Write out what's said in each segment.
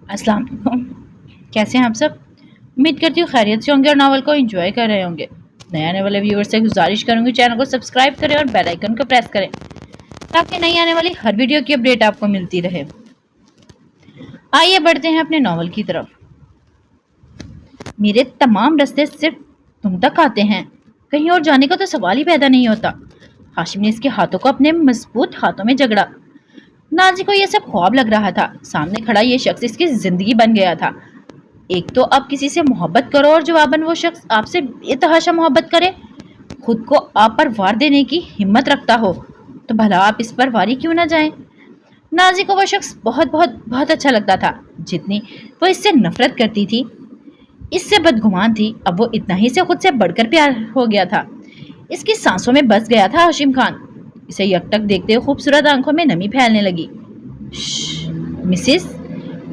अस्सलाम वालेकुम। कैसे हैं आप सब? उम्मीद करती हूँ खैरियत से होंगे और नावल को एंजॉय कर रहे होंगे। नए आने वाले व्यूअर्स से गुजारिश करूंगी चैनल को सब्सक्राइब करें और बेल आइकन को प्रेस करें ताकि नई आने वाली हर वीडियो की अपडेट आपको मिलती रहे। आइए बढ़ते हैं अपने नावल की तरफ। मेरे तमाम रास्ते सिर्फ तुम तक आते हैं, कहीं और जाने का तो सवाल ही पैदा नहीं होता। हाशिम ने इसके हाथों को अपने मजबूत हाथों में जकड़ा। नाजी को यह सब ख्वाब लग रहा था, सामने खड़ा ये शख्स इसकी जिंदगी बन गया था। एक तो आप किसी से मोहब्बत करो और जवाबन वो शख्स आपसे बेतहाशा मोहब्बत करे, खुद को आप पर वार देने की हिम्मत रखता हो तो भला आप इस पर वारी क्यों ना जाएं। नाजी को वो शख्स बहुत बहुत बहुत अच्छा लगता था। जितनी वो इससे नफरत करती थी, इससे बदगुमान थी, अब वो इतना ही से खुद से बढ़कर प्यार हो गया था। इसकी सांसों में बस गया था हाशिम खान। इसे यकटक देखते हुए खूबसूरत आंखों में नमी फैलने लगी। मिसिस,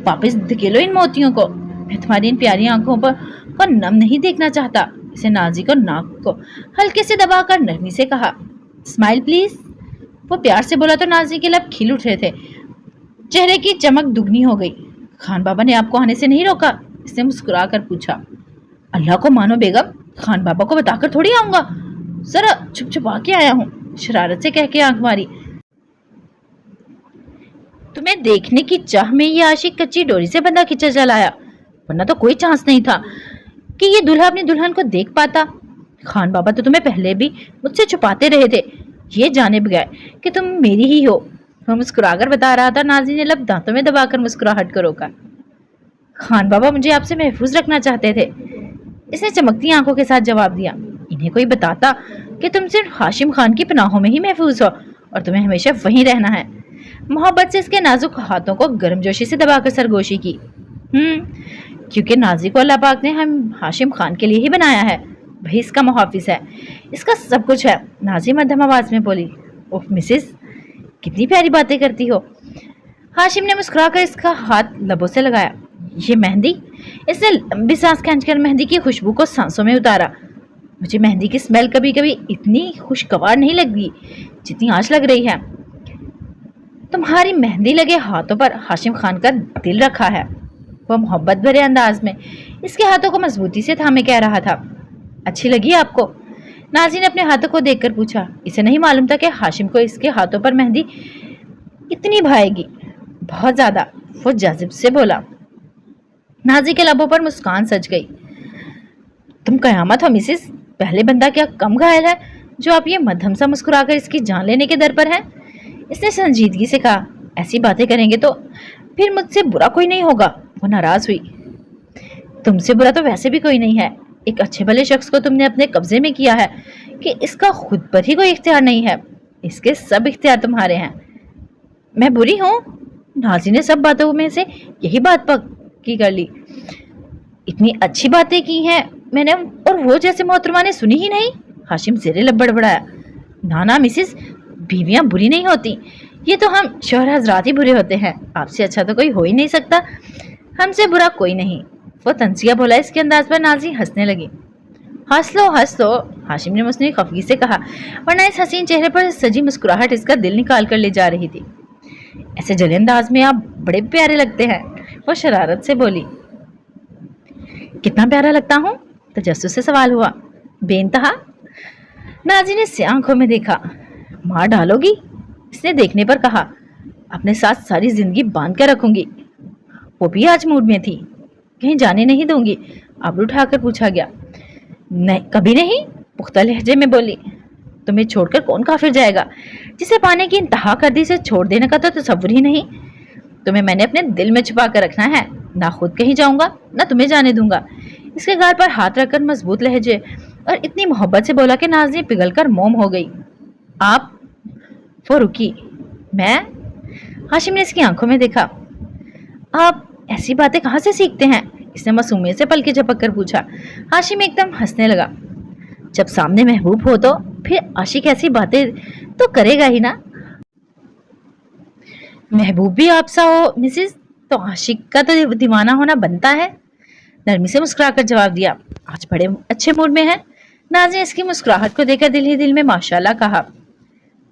वापस धकेलो इन मोतियों को, मैं तुम्हारी इन प्यारी आंखों पर को नम नहीं देखना चाहता। इसे नाजी को नाक को हल्के से दबाकर नरमी से कहा, स्माइल प्लीज। वो प्यार से बोला तो नाजी के लब खिल उठे थे, चेहरे की चमक दुगनी हो गई। खान बाबा ने आपको आने से नहीं रोका? इसने मुस्कुरा कर पूछा। अल्लाह को मानो बेगम, खान बाबा को बताकर थोड़ी आऊंगा, जरा छुप छुपा के आया हूँ, शरारत से कह के आंख मारी। तुम्हें देखने की चाह में ये आशिक कच्ची डोरी से बंधा खींचा चला आया, वरना तो कोई चांस नहीं था कि ये दूल्हा अपनी दुल्हन को देख पाता। खान बाबा तो तुम्हें पहले भी मुझसे छुपाते रहे थे, ये जाने बगैर कि तुम मेरी ही हो। वो मुस्कुराकर बता रहा था। नाजी ने लब दांतों में दबाकर मुस्कुराहट को रोका। खान बाबा मुझे आपसे महफूज रखना चाहते थे, इसने चमकती आंखों के साथ जवाब दिया। इन्हें कोई बताता कि तुम सिर्फ हाशिम खान की पनाहों में ही महफूज हो और तुम्हें हमेशा वहीं रहना है। मोहब्बत से इसके नाजुक हाथों को गर्मजोशी से दबाकर सरगोशी की। क्योंकि नाजी को अल्लाह पाक ने हम हाशिम खान के लिए ही बनाया है, वही इसका मुहाफिज है, इसका सब कुछ है। नाजी मध्यम आवाज में बोली। ओह मिसिस, कितनी प्यारी बातें करती हो। हाशिम ने मुस्कुराकर इसका हाथ लबों से लगाया। ये मेहंदी, इसने लंबी सांस खींचकर मेहंदी की खुशबू को सांसों में उतारा। मुझे मेहंदी की स्मेल कभी कभी इतनी खुशगवार नहीं लगती जितनी आज लग रही है। तुम्हारी मेहंदी लगे हाथों पर हाशिम खान का दिल रखा है। वह मोहब्बत भरे अंदाज में इसके हाथों को मजबूती से थामे कह रहा था। अच्छी लगी आपको? नाजी ने अपने हाथों को देखकर पूछा। इसे नहीं मालूम था कि हाशिम को इसके हाथों पर मेहंदी इतनी भाएगी, बहुत ज्यादा। वो जाजिब से बोला। नाजी के लबों पर मुस्कान सज गई। तुम कयामत हो मिसिस, पहले बंदा क्या कम घायल है जो आप ये मध्यम सा मुस्कुराकर इसकी जान लेने के दर पर हैं? इसने संजीदगी से कहा। ऐसी बातें करेंगे तो फिर मुझसे बुरा कोई नहीं होगा। वो नाराज हुई। तुमसे बुरा तो वैसे भी कोई नहीं है। एक अच्छे भले शख्स को तुमने अपने कब्जे में किया है कि इसका खुद पर ही कोई इख्तियार नहीं है, इसके सब इख्तियार तुम्हारे हैं। मैं बुरी हूँ? नाजी ने सब बातों में से यही बात पक्की कर ली। इतनी अच्छी बातें की हैं मैंने और वो जैसे मोहतरमा ने सुनी ही नहीं। हाशिम ज़ेरे लब बड़बड़ाया। ना ना मिसिस, बीवियां बुरी नहीं होती, ये तो हम शौहर हजरात ही बुरे होते हैं। आपसे अच्छा तो कोई हो ही नहीं सकता, हमसे बुरा कोई नहीं। वो तंसिया बोला। इसके अंदाज पर नाजी हंसने लगी। हंस लो हंस लो, हाशिम ने मुझसे खफगी से कहा, वरना इस हसीन चेहरे पर सजी मुस्कुराहट इसका दिल निकाल कर ले जा रही थी। ऐसे जले अंदाज में आप बड़े प्यारे लगते हैं, वो शरारत से बोली। कितना प्यारा लगता हूँ? तजस्सुस से सवाल हुआ। बेइंतहा। नाजी ने से आंखों में देखा। मार डालोगी? इसने देखने पर कहा। अपने साथ सारी जिंदगी बांध कर रखूंगी। वो भी आज मूड में थी। कहीं जाने नहीं दूंगी, आबरू उठाकर पूछा गया। नहीं, कभी नहीं, पुख्ता लहजे में बोली। तुम्हें छोड़कर कौन काफिर जाएगा? जिसे पाने की इंतहा कर दी से छोड़ देने का तो तसव्वुर ही नहीं। तुम्हें मैंने अपने दिल में छुपा कर रखना है, ना खुद कहीं जाऊंगा ना तुम्हें जाने दूंगा। इसके गाल पर हाथ रखकर मजबूत लहजे और इतनी मोहब्बत से बोला कि नाज़ी पिघल कर मोम हो गई। आप? वो रुकी। मैं? हाशिम ने इसकी आंखों में देखा। आप ऐसी बातें कहाँ से सीखते हैं? इसने मासूमियत से पलके झपक कर पूछा। हाशिम एकदम हंसने लगा। जब सामने महबूब हो तो फिर आशिक ऐसी बातें तो करेगा ही ना। महबूब भी आपसा हो मिसिस तो आशिक का तो दीवाना होना बनता है। नरमी से मुस्कुराकर जवाब दिया। आज बड़े अच्छे मूड में है। नाज़ी इसकी मुस्कुराहट को देखकर दिल ही दिल में माशाल्लाह कहा।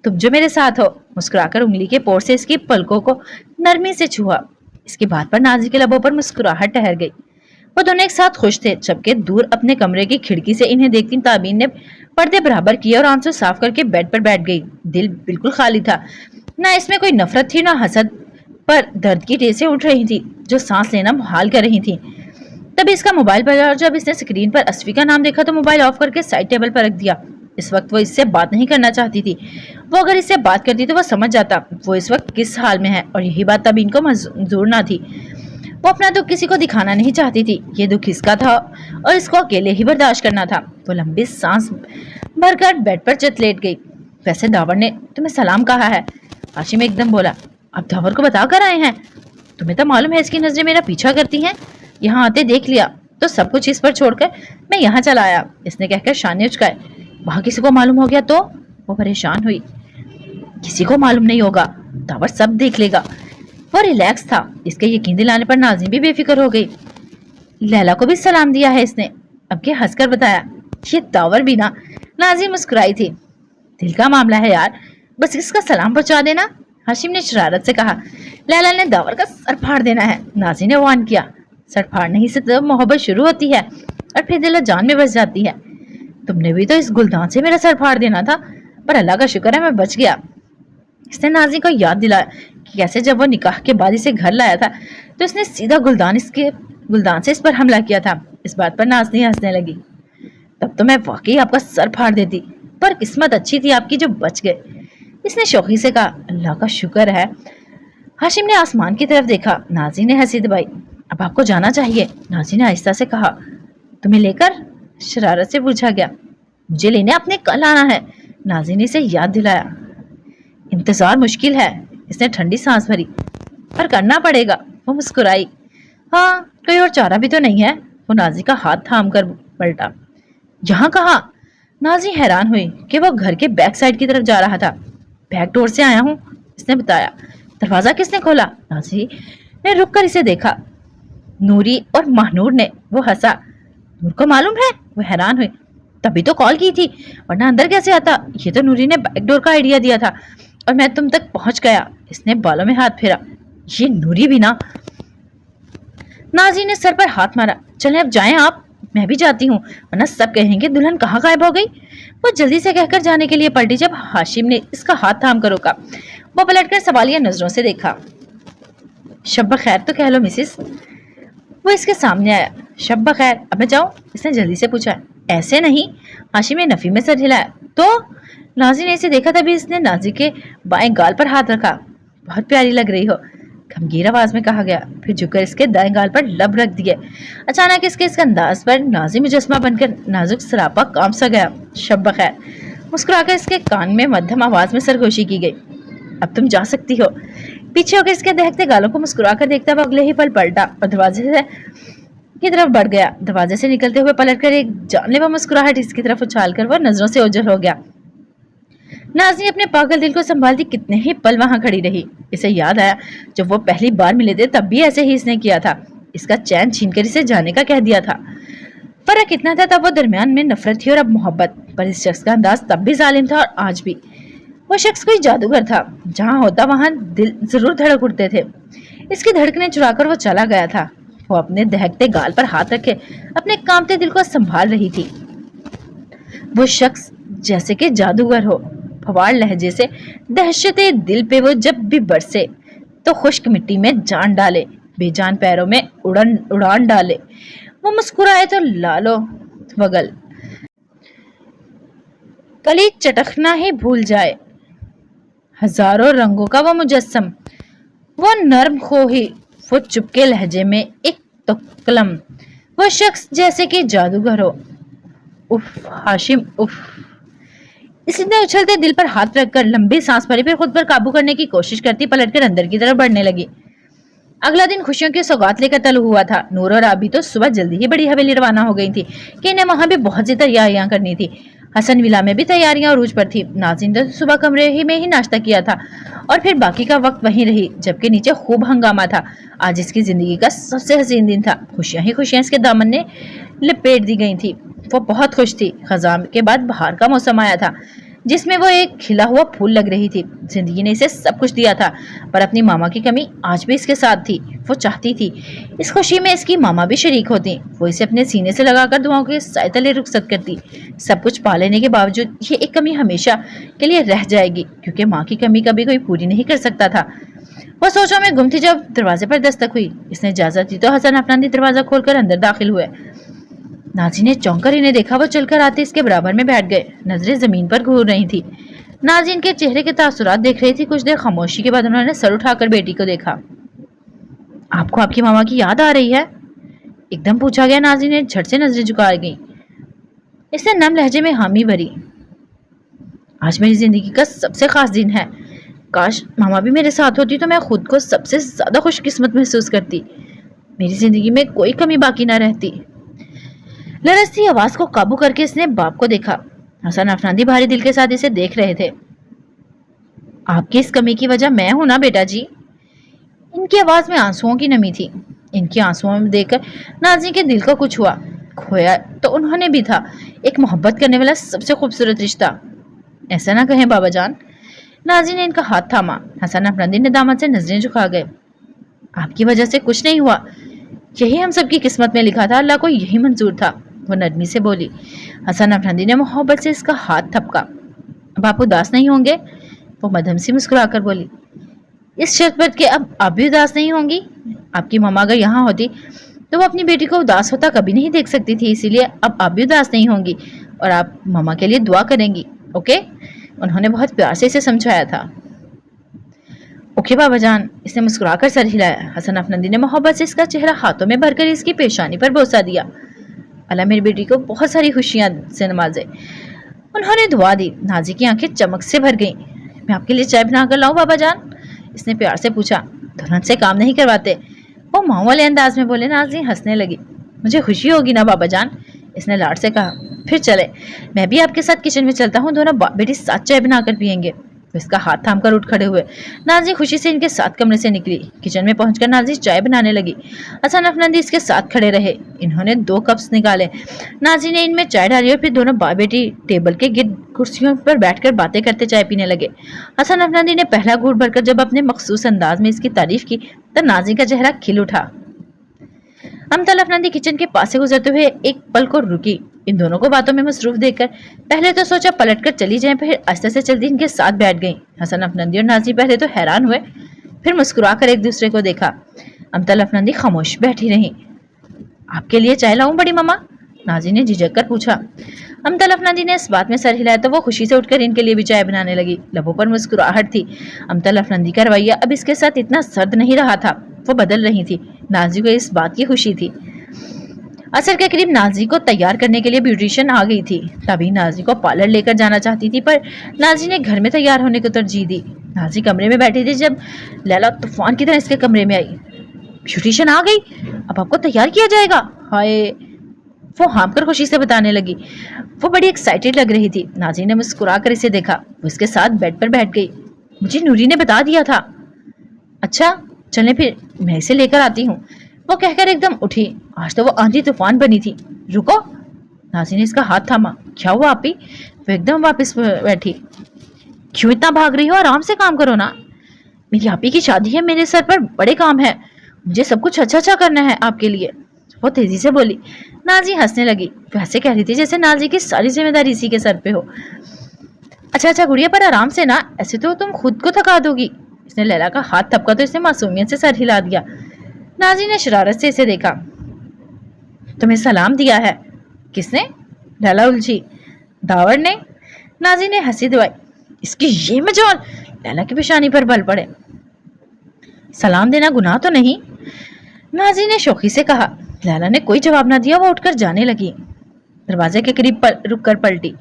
तुम जो मेरे साथ हो। मुस्कुराकर उंगली के पोर से इसकी पलकों को नरमी से छुआ। इसकी बात पर नाजी के लबों पर मुस्कुराहट ठहर गई। वो दोनों एक साथ खुश थे, जबकि दूर अपने कमरे की खिड़की से इन्हें देखती ताबीन ने पर्दे बराबर किए और आंसू साफ करके बेड पर बैठ गई। दिल बिल्कुल खाली था, ना इसमें कोई नफरत थी ना हसद, पर दर्द की टेसें उठ रही थी जो सांस लेना मुहाल कर रही थी। तभी इसका मोबाइल बजा और जब इसने स्क्रीन पर अस्फी का नाम देखा तो मोबाइल ऑफ करके साइड टेबल पर रख दिया। इस वक्त वो इससे बात नहीं करना चाहती थी। वो अगर इससे बात करती तो वो समझ जाता वो इस वक्त किस हाल में है, और यही बात तब इनको मंजूर ना थी। वो अपना दुख किसी को दिखाना नहीं चाहती थी। ये दुख इसका था और इसको अकेले ही बर्दाश्त करना था। वो लंबी सांस भरकर बेड पर चत लेट गई। वैसे दावर ने तुम्हें सलाम कहा है, हाशिम एकदम बोला। अब दावर को बता कर आए हैं? तुम्हें तो मालूम है इसकी नजरें मेरा पीछा करती हैं। यहाँ आते देख लिया तो सब कुछ इस पर छोड़कर मैं यहाँ चला आया, इसने कहकर शाने उचकाए। वहां किसी को मालूम हो गया तो? वो परेशान हुई। किसी को मालूम नहीं होगा, दावर सब देख लेगा। वो रिलैक्स था। इसके यकीन दिलाने पर नाज़िम भी बेफिक्र हो गई। लैला को भी सलाम दिया है इसने, अब के हंसकर बताया। ये दावर भी ना। नाज़िम मुस्कुराई थी। दिल का मामला है यार, बस इसका सलाम पहुंचा देना, हाशिम ने शरारत से कहा। लैला ने दावर का सर फाड़ देना है, नाज़ी ने वान किया। सर फाड़ने ही से तो मोहब्बत शुरू होती है और फिर दिल जान में बस जाती है। तुमने भी तो इस गुलदान से मेरा सर फाड़ देना था, पर अल्लाह का शुक्र है मैं बच गया। इसने नाज़ी को याद दिलाया कि कैसे जब वो निकाह के बाद इसे घर लाया था तो इसने सीधा गुलदान से इस पर हमला किया था। इस बात पर नाज़ी हंसने लगी। तब तो मैं वाकई आपका सर फाड़ देती, पर किस्मत अच्छी थी आपकी जो बच गए, इसने शौकी से कहा। अल्लाह का शुक्र है। हाशिम ने आसमान की तरफ देखा। नाज़ी ने हंसी दबाई। अब आपको जाना चाहिए, नाज़ी ने आहिस्ता से कहा। तुम्हें लेकर? शरारत से पूछा गया। मुझे लेने आपने कल आना है, नाज़ी ने इसे याद दिलाया। इंतजार मुश्किल है, इसने ठंडी सांस भरी। पर करना पड़ेगा, वो मुस्कुराई। हाँ, कोई और चारा भी तो नहीं है। वो नाज़ी का हाथ थाम कर पलटा। यहाँ कहाँ? नाज़ी हैरान हुई कि वो घर के बैक साइड की तरफ जा रहा था। बैक डोर से आया हूँ, इसने बताया। दरवाजा किसने खोला? नाज़ी ने रुक कर इसे देखा। नूरी और महानूर ने। वो हंसा। नूर को मालूम है? वो हैरान हुई। तभी तो कॉल की थी, वरना अंदर कैसे आता? ये तो नूरी ने बैक डोर का आइडिया दिया था और मैं तुम तक पहुंच गया। इसने बालों में हाथ फेरा। ये नूरी भी ना। नाज़ी ने सर पर हाथ मारा। चले अब जाएं आप, मैं भी जाती हूँ, वरना सब कहेंगे दुल्हन कहाँ गायब हो गई। वो जल्दी से कहकर जाने के लिए पलटी जब हाशिम ने इसका हाथ थाम कर रोका। वो पलटकर सवालिया नजरों से देखा। शब खैर तो कह लो मिसिस। वो इसके सामने आया। शब खैर, अब मैं जाऊं? इसने जल्दी से पूछा। ऐसे नहीं, हाशिम ने नफी में सर हिलाया। तो नाज़ी ने इसे देखा, तभी इसने नाज़ी के बाएं गाल पर हाथ रखा। बहुत प्यारी लग रही हो, गंभीर आवाज में कहा गया। फिर झुककर इसके दाएं गाल पर लब रख दिए। अचानक इसके इस अंदाज पर नाज़ी मुजस्मा बनकर नाजुक सरापा काम सा गया। शब खैर, मुस्कुराकर इसके कान में मध्यम आवाज में सरगोशी की गई। अब तुम जा सकती हो। पीछे होकर इसके दहकते गालों को मुस्कुराकर देखता हुआ अगले ही पल पलटा और दरवाजे से की तरफ बढ़ गया। दरवाजे से निकलते हुए पलटकर एक जानलेवा मुस्कुराहट इसकी तरफ उछालकर वह नजरों से ओझल हो गया। नाज़ी अपने पागल दिल को संभालती कितने ही पल वहां खड़ी रही। इसे याद आया जब वो पहली बार मिले थे तब भी ऐसे ही इसने किया था। इसका चैन छीनकर इसे जाने का कह दिया था। फर्क इतना था, तब वो दरमियान में नफरत थी और अब मोहब्बत। पर इस शख्स का अंदाज तब भी जालिम था और आज भी। वो शख्स कोई जादूगर था, जहां होता वहां दिल जरूर धड़क उठते थे। इसकी धड़कने चुराकर वो चला गया था। वो अपने दहकते गाल पर हाथ रखे अपने कांपते दिल को संभाल रही थी। वो शख्स जैसे कि जादूगर हो। फवार लहजे से दहशते दिल पे वो जब भी बरसे तो खुश्क मिट्टी में जान डाले, बेजान पैरों में उड़ान डाले। वो मुस्कुराए तो लालो वगल कली चटकना ही भूल जाए। हजारों रंगों का वो मुजस्सम, वो नर्म खोही, वो चुपके लहजे में एक तकलम। वो शख्स जैसे कि जादूगर हो। उफ हाशिम, उफ। इसने उछलते दिल पर हाथ रखकर लंबी सांस भरी, फिर खुद पर काबू करने की कोशिश करती पलटकर अंदर की तरफ बढ़ने लगी। अगला दिन खुशियों की सौगात लेकर तलब हुआ था। नूर और आबी तो सुबह जल्दी ही बड़ी हवेली रवाना हो गई थी कि इन्हें वहां भी बहुत सी तैयारियां करनी थी। हसन विला में भी तैयारियां अरूज पर थी। नाज़िन ने सुबह कमरे ही में ही नाश्ता किया था और फिर बाकी का वक्त वहीं रही, जबकि नीचे खूब हंगामा था। आज इसकी जिंदगी का सबसे हसीन दिन था। खुशियां ही खुशियां इसके दामन ने लपेट दी गई थी। वो बहुत खुश थी। खजां के बाद बाहर का मौसम आया था। जिसमें वो एक खिला हुआ फूल लग रही थी। जिंदगी ने इसे सब कुछ दिया था, पर अपनी मामा की कमी आज भी इसके साथ थी। वो चाहती थी इस खुशी में इसकी मामा भी शरीक होती। वो इसे अपने सीने से लगाकर दुआओं के साए तले रुखसत करती। सब कुछ पा लेने के बावजूद ये एक कमी हमेशा के लिए रह जाएगी, क्योंकि माँ की कमी कभी कोई पूरी नहीं कर सकता था। वो सोचों में गुम थी जब दरवाजे पर दस्तक हुई। इसने इजाजत दी तो हसन अफनादी दरवाजा खोलकर अंदर दाखिल हुए। नाजी ने चौंक कर इन्हें देखा। वो चलकर आते इसके बराबर में बैठ गए। नजरें जमीन पर घूर रही थी। नाजी इनके चेहरे के तासुरात देख रही थी। कुछ देर खामोशी के बाद उन्होंने सर उठाकर बेटी को देखा। आपको आपकी मामा की याद आ रही है? एकदम पूछा गया। नाजी ने झट से नजरें झुका गई। इसने नम लहजे में हामी भरी। आज मेरी जिंदगी का सबसे खास दिन है। काश मामा भी मेरे साथ होती तो मैं खुद को सबसे ज्यादा खुशकिस्मत महसूस करती। मेरी जिंदगी में कोई कमी बाकी ना रहती। लरजती आवाज को काबू करके इसने बाप को देखा। हसन अफनादी भारी दिल के साथ इसे देख रहे थे। आपकी इस कमी की वजह मैं हूं ना बेटा जी? इनकी आवाज में आंसुओं की नमी थी। इनके आंसुओं में देखकर नाजी के दिल को कुछ हुआ। खोया तो उन्होंने भी था, एक मोहब्बत करने वाला सबसे खूबसूरत रिश्ता। ऐसा ना कहें बाबा जान। नाजी ने इनका हाथ थामा। हसन अफनादी ने दामाद से नजरें झुका गए। आपकी वजह से कुछ नहीं हुआ, यही हम सबकी किस्मत में लिखा था, अल्लाह को यही मंजूर था। वो नरमी से बोली। हसन अफनादी ने मोहब्बत से इसका हाथ थपका। अब आप उदास नहीं होंगे? वो मध्यम से मुस्कुराकर बोली। इस शर्त पर कि अब आप भी उदास नहीं होंगी? आपकी मम्मा अगर यहाँ होती तो वो अपनी बेटी को उदास होता कभी नहीं देख सकती थी, इसीलिए अब आप भी उदास नहीं होंगी और आप मम्मा के लिए दुआ करेंगी, ओके? उन्होंने बहुत प्यार से इसे समझाया था। ओके बाबा जान। इसने मुस्कुराकर सर हिलाया। हसन अफनादी ने मोहब्बत से इसका चेहरा हाथों में भरकर इसकी पेशानी पर बोसा दिया। अल्लाह मेरी बेटी को बहुत सारी खुशियां से नवाजे। उन्होंने दुआ दी। नाजी की आंखें चमक से भर गईं। मैं आपके लिए चाय बना कर लाऊं बाबा जान? इसने प्यार से पूछा। दुल्हन से काम नहीं करवाते, वो माँ वाले अंदाज में बोले। नाजी हंसने लगी। मुझे खुशी होगी ना बाबा जान? इसने लाड से कहा। फिर चले, मैं भी आपके साथ किचन में चलता हूँ, दोनों बेटी साथ चाय बनाकर पियेंगे। तो इसका हाथ थामकर उठ खड़े हुए। नाजी खुशी से इनके साथ कमरे से निकली। किचन में पहुंचकर नाजी चाय बनाने लगी। हसन अफनादी इसके साथ खड़े रहे। इन्होंने 2 कप्स निकाले। नाजी ने इनमें चाय डाली और फिर दोनों बाप बेटी टेबल के गिर्द कुर्सियों पर बैठकर बातें करते चाय पीने लगे। हसन अफनादी ने पहला घूंट भरकर जब अपने मखसूस अंदाज में इसकी तारीफ की तब नाजी का चेहरा खिल उठा। अमतल अफनादी किचन के पास से गुजरते हुए एक पल को रुकी। इन दोनों को बातों में मसरूफ देखकर पहले तो सोचा पलटकर चली जाएं, फिर आस्ते से चलती इनके साथ बैठ गईं। हसन अफनादी और नाजी पहले तो हैरान हुए, फिर मुस्कुराकर एक दूसरे को देखा। अमतल अफनादी खामोश बैठी रही। आपके लिए चाय लाऊं बड़ी मम्मा? नाजी ने झिझक कर पूछा। अमतल अफनादी ने इस बात में सर हिलाया तो वो खुशी से उठकर इनके लिए भी चाय बनाने लगी। लबों पर मुस्कुराहट थी। अमतल अफनादी का रवैया अब इसके साथ इतना सर्द नहीं रहा था, वो बदल रही थी। नाजी को इस बात की खुशी थी। असर के करीब नाजी को तैयार करने के लिए ब्यूटिशियन आ गई थी। तभी नाजी को पार्लर लेकर जाना चाहती थी, पर नाजी ने घर में तैयार होने को तरजीह दी। नाजी कमरे में बैठी थी जब लैला तूफान की तरह इसके कमरे में आई। ब्यूटिशियन आ गई, अब आपको तैयार किया जाएगा? हाय, वो हाँप कर खुशी से बताने लगी। वो बड़ी एक्साइटेड लग रही थी। नाजी ने मुस्कुरा कर इसे देखा। वो इसके साथ बेड पर बैठ गई। मुझे नूरी ने बता दिया था। अच्छा चलें फिर, मैं इसे लेकर आती हूँ, वो कहकर एकदम उठी। आज तो वो आंधी तूफान बनी थी। रुको, नाजी ने इसका हाथ थामा। क्या हुआ आपी? वो एकदम वापस बैठी। क्यों इतना भाग रही हो? आराम से काम करो ना। मेरी आपी की शादी है, मेरे सर पर बड़े काम है, मुझे सब कुछ अच्छा अच्छा करना है आपके लिए, वो तेजी से बोली। नाजी हंसने लगी। वैसे कह रही थी जैसे नाजी की सारी जिम्मेदारी इसी के सर पे हो। अच्छा गुड़िया, पर आराम से ना, ऐसे तो तुम खुद को थका दोगी। इसने लैला का हाथ थपका तो इसने मासूमियत से सर हिला दिया। नाजी ने शरारत से इसे देखा। तुम्हें सलाम दिया है? किसने? लैला उलझी। दावर ने। नाजी ने हंसी दबाई। इसकी ये मजाल! लैला की पेशानी पर बल पड़े। सलाम देना गुनाह तो नहीं? नाजी ने शौकी से कहा। लैला ने कोई जवाब ना दिया। वो उठकर जाने लगी। दरवाजे के करीब रुककर पलटी।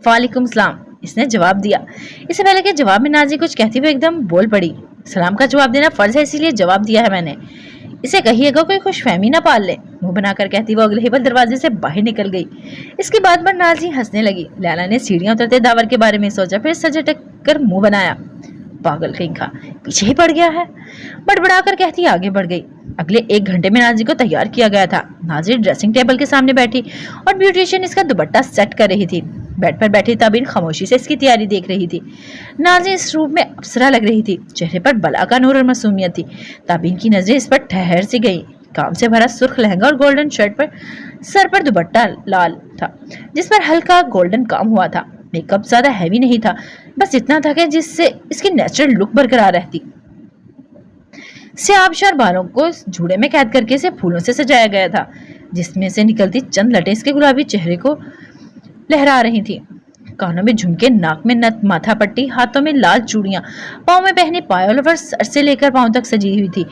वालेकुम सलाम, इसने जवाब दिया। इससे पहले कि जवाब में नाजी कुछ कहती हुई एकदम बोल पड़ी। सलाम का जवाब देना फर्ज है, इसीलिए जवाब दिया है मैंने। इसे कहिएगा कोई खुशफहमी ना पाल ले। मुंह बनाकर कहती वो अगले ही पल दरवाजे से बाहर निकल गई। इसकी बात पर नाजी हंसने लगी। लैला ने सीढ़ियां उतरते दावर के बारे में सोचा, फिर सजटक कर मुंह बनाया। पागल कहीं का, पीछे ही पड़ गया है, बड़बड़ाकर कहती आगे बढ़ गई। अगले 1 घंटे में नाजी को तैयार किया गया था। नाजी ड्रेसिंग टेबल के सामने बैठी और ब्यूटिशियन इसका दुपट्टा सेट कर रही थी। बेड पर बैठी ताबीन खामोशी से इसकी तैयारी देख रही थी। नाज़िन इस रूप में अप्सरा लग रही थी, चेहरे पर बला का नूर और मासूमियत थी। ताबीन की नजरें इस पर ठहर सी गई। काम से भरा सुर्ख लहंगा और गोल्डन शर्ट पर, सर पर दुपट्टा लाल था जिस पर हल्का गोल्डन काम हुआ था। मेकअप ज्यादा हैवी नहीं था, बस इतना था कि जिससे इसकी नेचुरल लुक बरकरार रहती। से आबशार बालों को जूड़े में कैद करके इसे फूलों से सजाया गया था, जिसमें से निकलती चंद लटें इसके गुलाबी चेहरे को लहरा रही थी। कानों में झुमके, नाक में नथ, माथा पट्टी, हाथों में लाल चूड़ियां, पाँव में पहने पायल और सर से लेकर पाँव तक सजी हुई थी।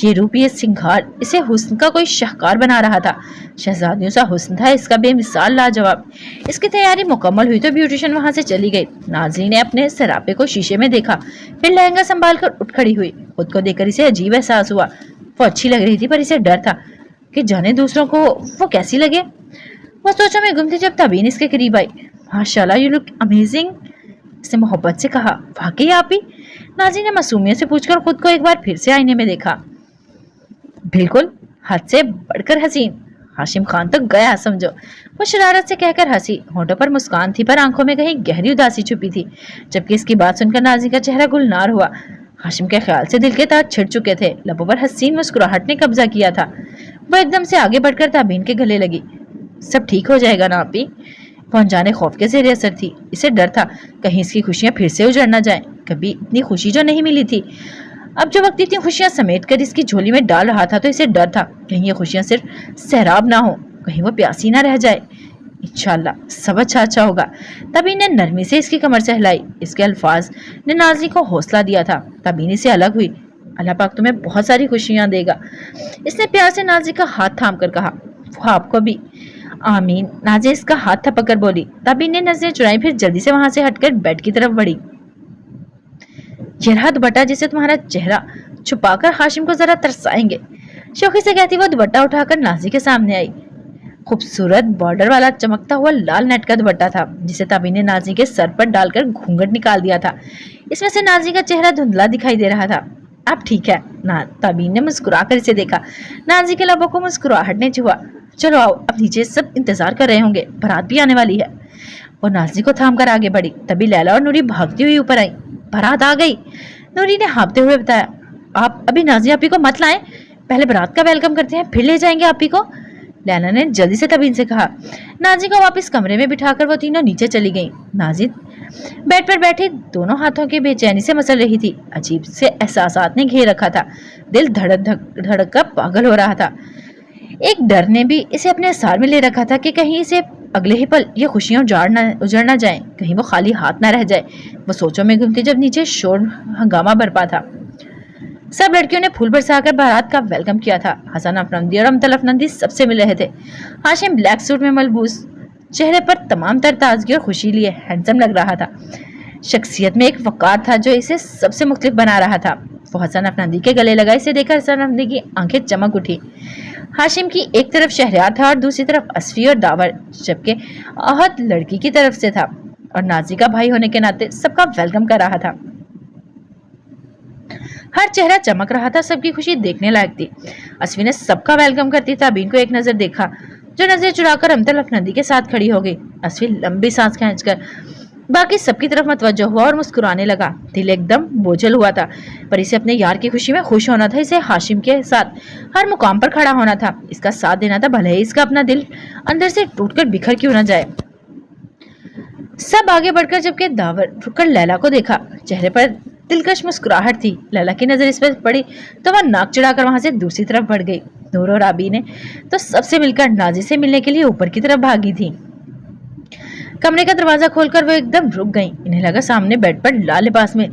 ये रूप, ये सिंगार इसे हुस्न का कोई शाहकार बना रहा था। शहजादियों सा हुस्न था इसका, बेमिसाल, लाजवाब। इसकी तैयारी मुकम्मल हुई तो ब्यूटिशियन वहां से चली गई। नाज़रीन ने अपने सरापे को शीशे में देखा, फिर लहंगा संभाल कर उठ खड़ी हुई। खुद को देखकर इसे अजीब एहसास हुआ। वो अच्छी लग रही थी, पर इसे डर था कि जाने दूसरों को वो कैसी लगे। वो सोचों में गुम थी जब ताबीन इसके करीब आई। माशाल्लाह, यू लुक अमेजिंग, इसने मोहब्बत से कहा। वाकई आप ही? नाज़रीन ने मासूमियत से पूछकर खुद को एक बार फिर से आईने में देखा। बिल्कुल, हद से बढ़कर हसीन। हाशिम खान तो गया समझो। वो शरारत से कहकर हंसी। होठों पर मुस्कान थी, पर आंखों में कहीं गहरी उदासी छुपी थी। जबकि इसकी बात सुनकर नाज़रीन का चेहरा गुलनार हुआ। हाशिम के ख्याल से दिल के तार छिड़ चुके थे। लबों पर हसीन मुस्कुराहट ने कब्जा किया था। वो एकदम से आगे बढ़कर ताबीन के गले लगी। सब ठीक हो जाएगा ना आपी? वो अनजाने खौफ के ज़ेरे असर थी। इसे डर था कहीं इसकी खुशियां फिर से उजड़ न जाएं। कभी इतनी खुशी जो नहीं मिली थी, अब जो वक्त इतनी खुशियां समेट कर इसकी झोली में डाल रहा था, तो इसे डर था कहीं ये खुशियां सिर्फ सहराब ना हो, कहीं वो प्यासी ना रह जाए। इंशाल्लाह सब अच्छा होगा। तभी ने नरमी से इसकी कमर से हिलाई। इसके अल्फाज ने नाज़रीन को हौसला दिया था। तभी से अलग हुई। अल्लाह पाक तुम्हें बहुत सारी खुशियां देगा, इसने प्यार से नाज़रीन का हाथ थाम कर कहा। वो आपको भी। आमीन, नाज़रीन इसका हाथ थपक कर बोली। तभी ने नजरें चुराई, फिर जल्दी से वहां से हटकर बेड की तरफ बढ़ी। ये रहा दुपट्टा जिसे तुम्हारा चेहरा छुपाकर हाशिम को जरा तरसाएंगे, शौकी से कहती वो दुपट्टा उठाकर नाज़रीन के सामने आई। खूबसूरत बॉर्डर वाला चमकता हुआ लाल नेट का दुपट्टा था, जिसे ताबीन ने नाज़रीन के सर पर डालकर घूंघट निकाल दिया था। इसमें से नाज़रीन का चेहरा धुंधला दिखाई दे रहा था। अब ठीक है ना? ताबीन ने मुस्कुरा कर इसे देखा। नाज़रीन के लबों को मुस्कुराहट ने छुआ। चलो आओ, अब नीचे सब इंतजार कर रहे होंगे, बारात भी आने वाली है। वो नाज़रीन को थाम कर आगे बढ़ी। तभी लैला और नूरी भागती हुई ऊपर आई। बारात आ गई, नूरी ने हाँफते हुए बताया। आप अभी नाज़रीन आपी को मत लाएं, पहले बारात का वेलकम करते हैं, फिर ले जाएंगे आपी को, लैला ने जल्दी से तबीन से कहा। नाज़रीन को वापस कमरे में बिठाकर वो तीनों नीचे चली गईं। नाज़रीन बेड पर बैठी दोनों हाथों की बेचैनी से मसल रही थी। अजीब से एहसासात ने घेर रखा था। दिल धड़क कर पागल हो रहा था। एक डर ने भी इसे अपने सार में ले रखा था कि कहीं इसे अगले ही पल ये खुशियां उजड़ ना जाएं, कहीं वो खाली हाथ ना रह जाए। वो सोचों में घूमती जब नीचे शोर हंगामा बरपा था। सब लड़कियों ने फूल बरसाकर बारात का वेलकम किया था। हसन अफनंदी और अमतल अफनंदी सबसे मिले रहे थे। हाशिम ब्लैक सूट में मलबूस, चेहरे पर तमाम तर ताजगी और खुशी लिए हैंडसम लग रहा था। शख्सियत में एक वकार था जो इसे सबसे मुख्तलिफ बना रहा था। वो हसन अफनंदी के गले लगा। इसे देखकर हसन अफनंदी की आंखें चमक उठी। हाशिम की एक तरफ शहरयार था और दूसरी तरफ असफी और दावर, जबकि आहत लड़की की तरफ से था और नाज़रीन का भाई होने के नाते सबका वेलकम कर रहा था। हर चेहरा चमक रहा था, सबकी खुशी देखने लायक थी। असफी ने सबका वेलकम करती ताबीन को एक नजर देखा, जो नजर चुराकर अमतल अफनंदी के साथ खड़ी हो गई। असफी लंबी सांस खींचकर बाकी सबकी तरफ मतवज्जो हुआ और मुस्कुराने लगा। दिल एकदम बोझल हुआ था, पर इसे अपने यार की खुशी में खुश होना था। इसे हाशिम के साथ हर मुकाम पर खड़ा होना था, इसका साथ देना था, भले ही इसका अपना दिल अंदर से टूटकर बिखर क्यों न जाए। सब आगे बढ़कर जबकि दावर रुककर लैला को देखा। चेहरे पर दिलकश मुस्कुराहट थी। लैला की नजर इस पर पड़ी तो वह नाक चढ़ाकर वहां से दूसरी तरफ बढ़ गई। नूर और आबी ने तो सबसे मिलकर नाज़रीन से मिलने के लिए ऊपर की तरफ भागी थी। कमरे का दरवाजा खोलकर वो एकदम रुक गईं। इन्हें लगा सामने बेड पर लाल लिबास में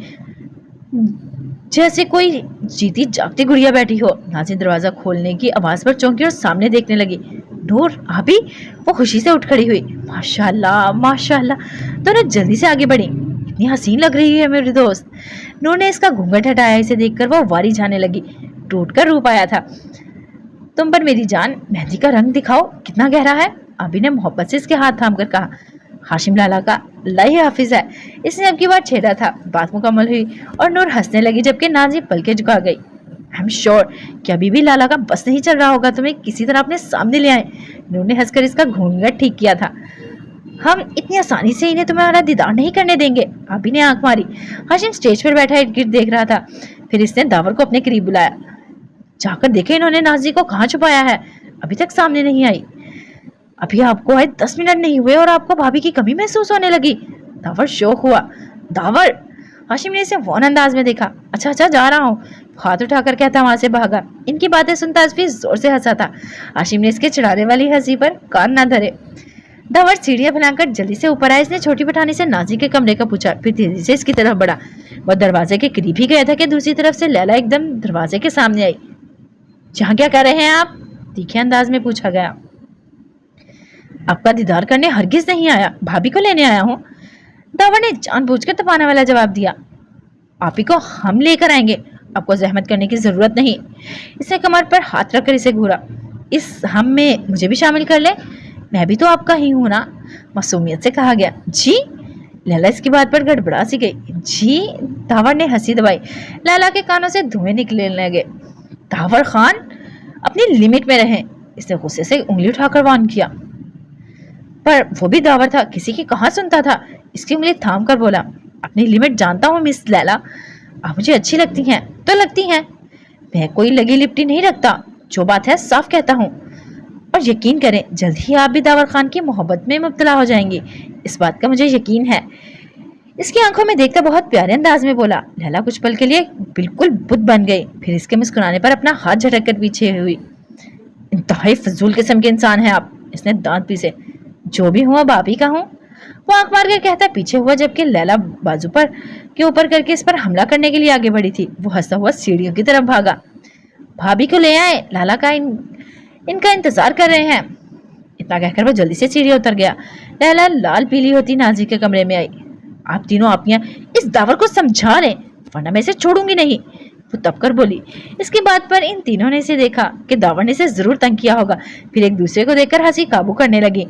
जैसे कोई जीती जागती गुड़िया बैठी हो। नाज़रीन दरवाजा खोलने की आवाज पर चौंकी और सामने देखने लगी। नूर, आबी, वो खुशी से उठ खड़ी हुई। माशाल्लाह माशाल्लाह, दोनों जल्दी से आगे बढ़ी। इतनी हसीन लग रही है मेरी दोस्त। नूर ने इसका घूंघट हटाया। इसे देखकर वो वारी जाने लगी। टूट कर रूप आया था। तुम पर मेरी जान, मेहंदी का रंग दिखाओ, कितना गहरा है, आबी ने मोहब्बत से इसके हाथ थाम कर कहा। हाशिम लाला का अल्लाह ही हाफिज है, इसने अब की बार छेड़ा था। बात मुकम्मल हुई और नूर हंसने लगी, जबकि नाज़रीन पलके झुका गई। आई एम श्योर कि अभी भी लाला का बस नहीं चल रहा होगा, तुम्हें किसी तरह अपने सामने ले आए। नूर ने हंसकर इसका घूंघट ठीक किया था। हम इतनी आसानी से इन्हें तुम्हारा दीदार नहीं करने देंगे। अभी ने आंख मारी। हाशिम स्टेज पर बैठा इर्द गिर्द देख रहा था। फिर इसने दावर को अपने करीब बुलाया। जाकर देखे इन्होंने नाजी को कहाँ छुपाया है, अभी तक सामने नहीं आई। अभी आपको आए 10 मिनट नहीं हुए और आपको भाभी की कमी महसूस होने लगी। दावर शौक हुआ। दावर! हाशिम ने इसे वौन अंदाज में देखा। अच्छा जा रहा हूँ, हाथ उठाकर कहता वहां से भागा। इनकी बातें सुनता अस्फी जोर से हंसा था। हाशिम ने इसके चिढ़ाने वाली हंसी पर कान न धरे। दावर सीढ़ियां फैलाकर जल्दी से ऊपर आया। इसने छोटी पठानी से नाजी के कमरे का पूछा, फिर तेजी से इसकी तरफ बढ़ा। वह दरवाजे के करीब ही गया था कि दूसरी तरफ से लैला एकदम दरवाजे के सामने आई। यहाँ क्या कर रहे हैं आप? तीखे अंदाज में पूछा गया। आपका दीदार करने हरगिज नहीं आया, भाभी को लेने आया हूँ। दावर ने जानबूझकर तपाने वाला जवाब दिया। आप ही को हम लेकर आएंगे, आपको जहमत करने की जरूरत नहीं। इसने कमर पर हाथ रखकर इसे घूरा। इस हम में मुझे भी शामिल कर ले, मैं भी तो आपका ही हूं ना, मासूमियत से कहा गया। जी? लैला इसकी बात पर गड़बड़ा सी गई। जी? दावर ने हंसी दबाई। लैला के कानों से धुएं निकलने लगे। दावर खान, अपनी लिमिट में रहें। इसने गुस्से से उंगली उठाकर वार्न किया, पर वो भी दावर था, किसी की कहाँ सुनता था। इसकी उंगली थाम कर बोला, अपनी लिमिट जानता हूँ मिस लैला, आप मुझे अच्छी लगती हैं तो लगती हैं, मैं कोई लगी लिपटी नहीं रखता, जो बात है साफ कहता हूँ। और यकीन करें, जल्द ही आप भी दावर खान की मोहब्बत में मुब्तला हो जाएंगी, इस बात का मुझे यकीन है। इसकी आंखों में देखकर बहुत प्यारे अंदाज में बोला। लैला कुछ पल के लिए बिल्कुल बुत बन गई, फिर इसके मुस्कुराने पर अपना हाथ झटक कर पीछे हुई। इंतहाई फजूल किस्म के इंसान हैं आप, इसने दांत पीसे। जो भी हूँ अब आप ही का हूँ, वो आंख मार कर कहता पीछे हुआ, जबकि लैला बाजू पर के ऊपर करके इस पर हमला करने के लिए आगे बढ़ी थी। वो हंसता हुआ सीढ़ियों की तरफ भागा। भाभी को ले आए, लाला का इनका इंतजार कर रहे हैं। इतना कहकर वो जल्दी से सीढ़ी उतर गया। लैला लाल पीली होती नाजी के कमरे में आई। आप तीनों आपियां इस दावर को समझा रहे, वरना मैं इसे छोड़ूंगी नहीं, वो तब कर बोली। इसकी बात पर इन तीनों ने इसे देखा कि दावर ने इसे जरूर तंग किया होगा। फिर एक दूसरे को देखकर हंसी काबू करने लगी।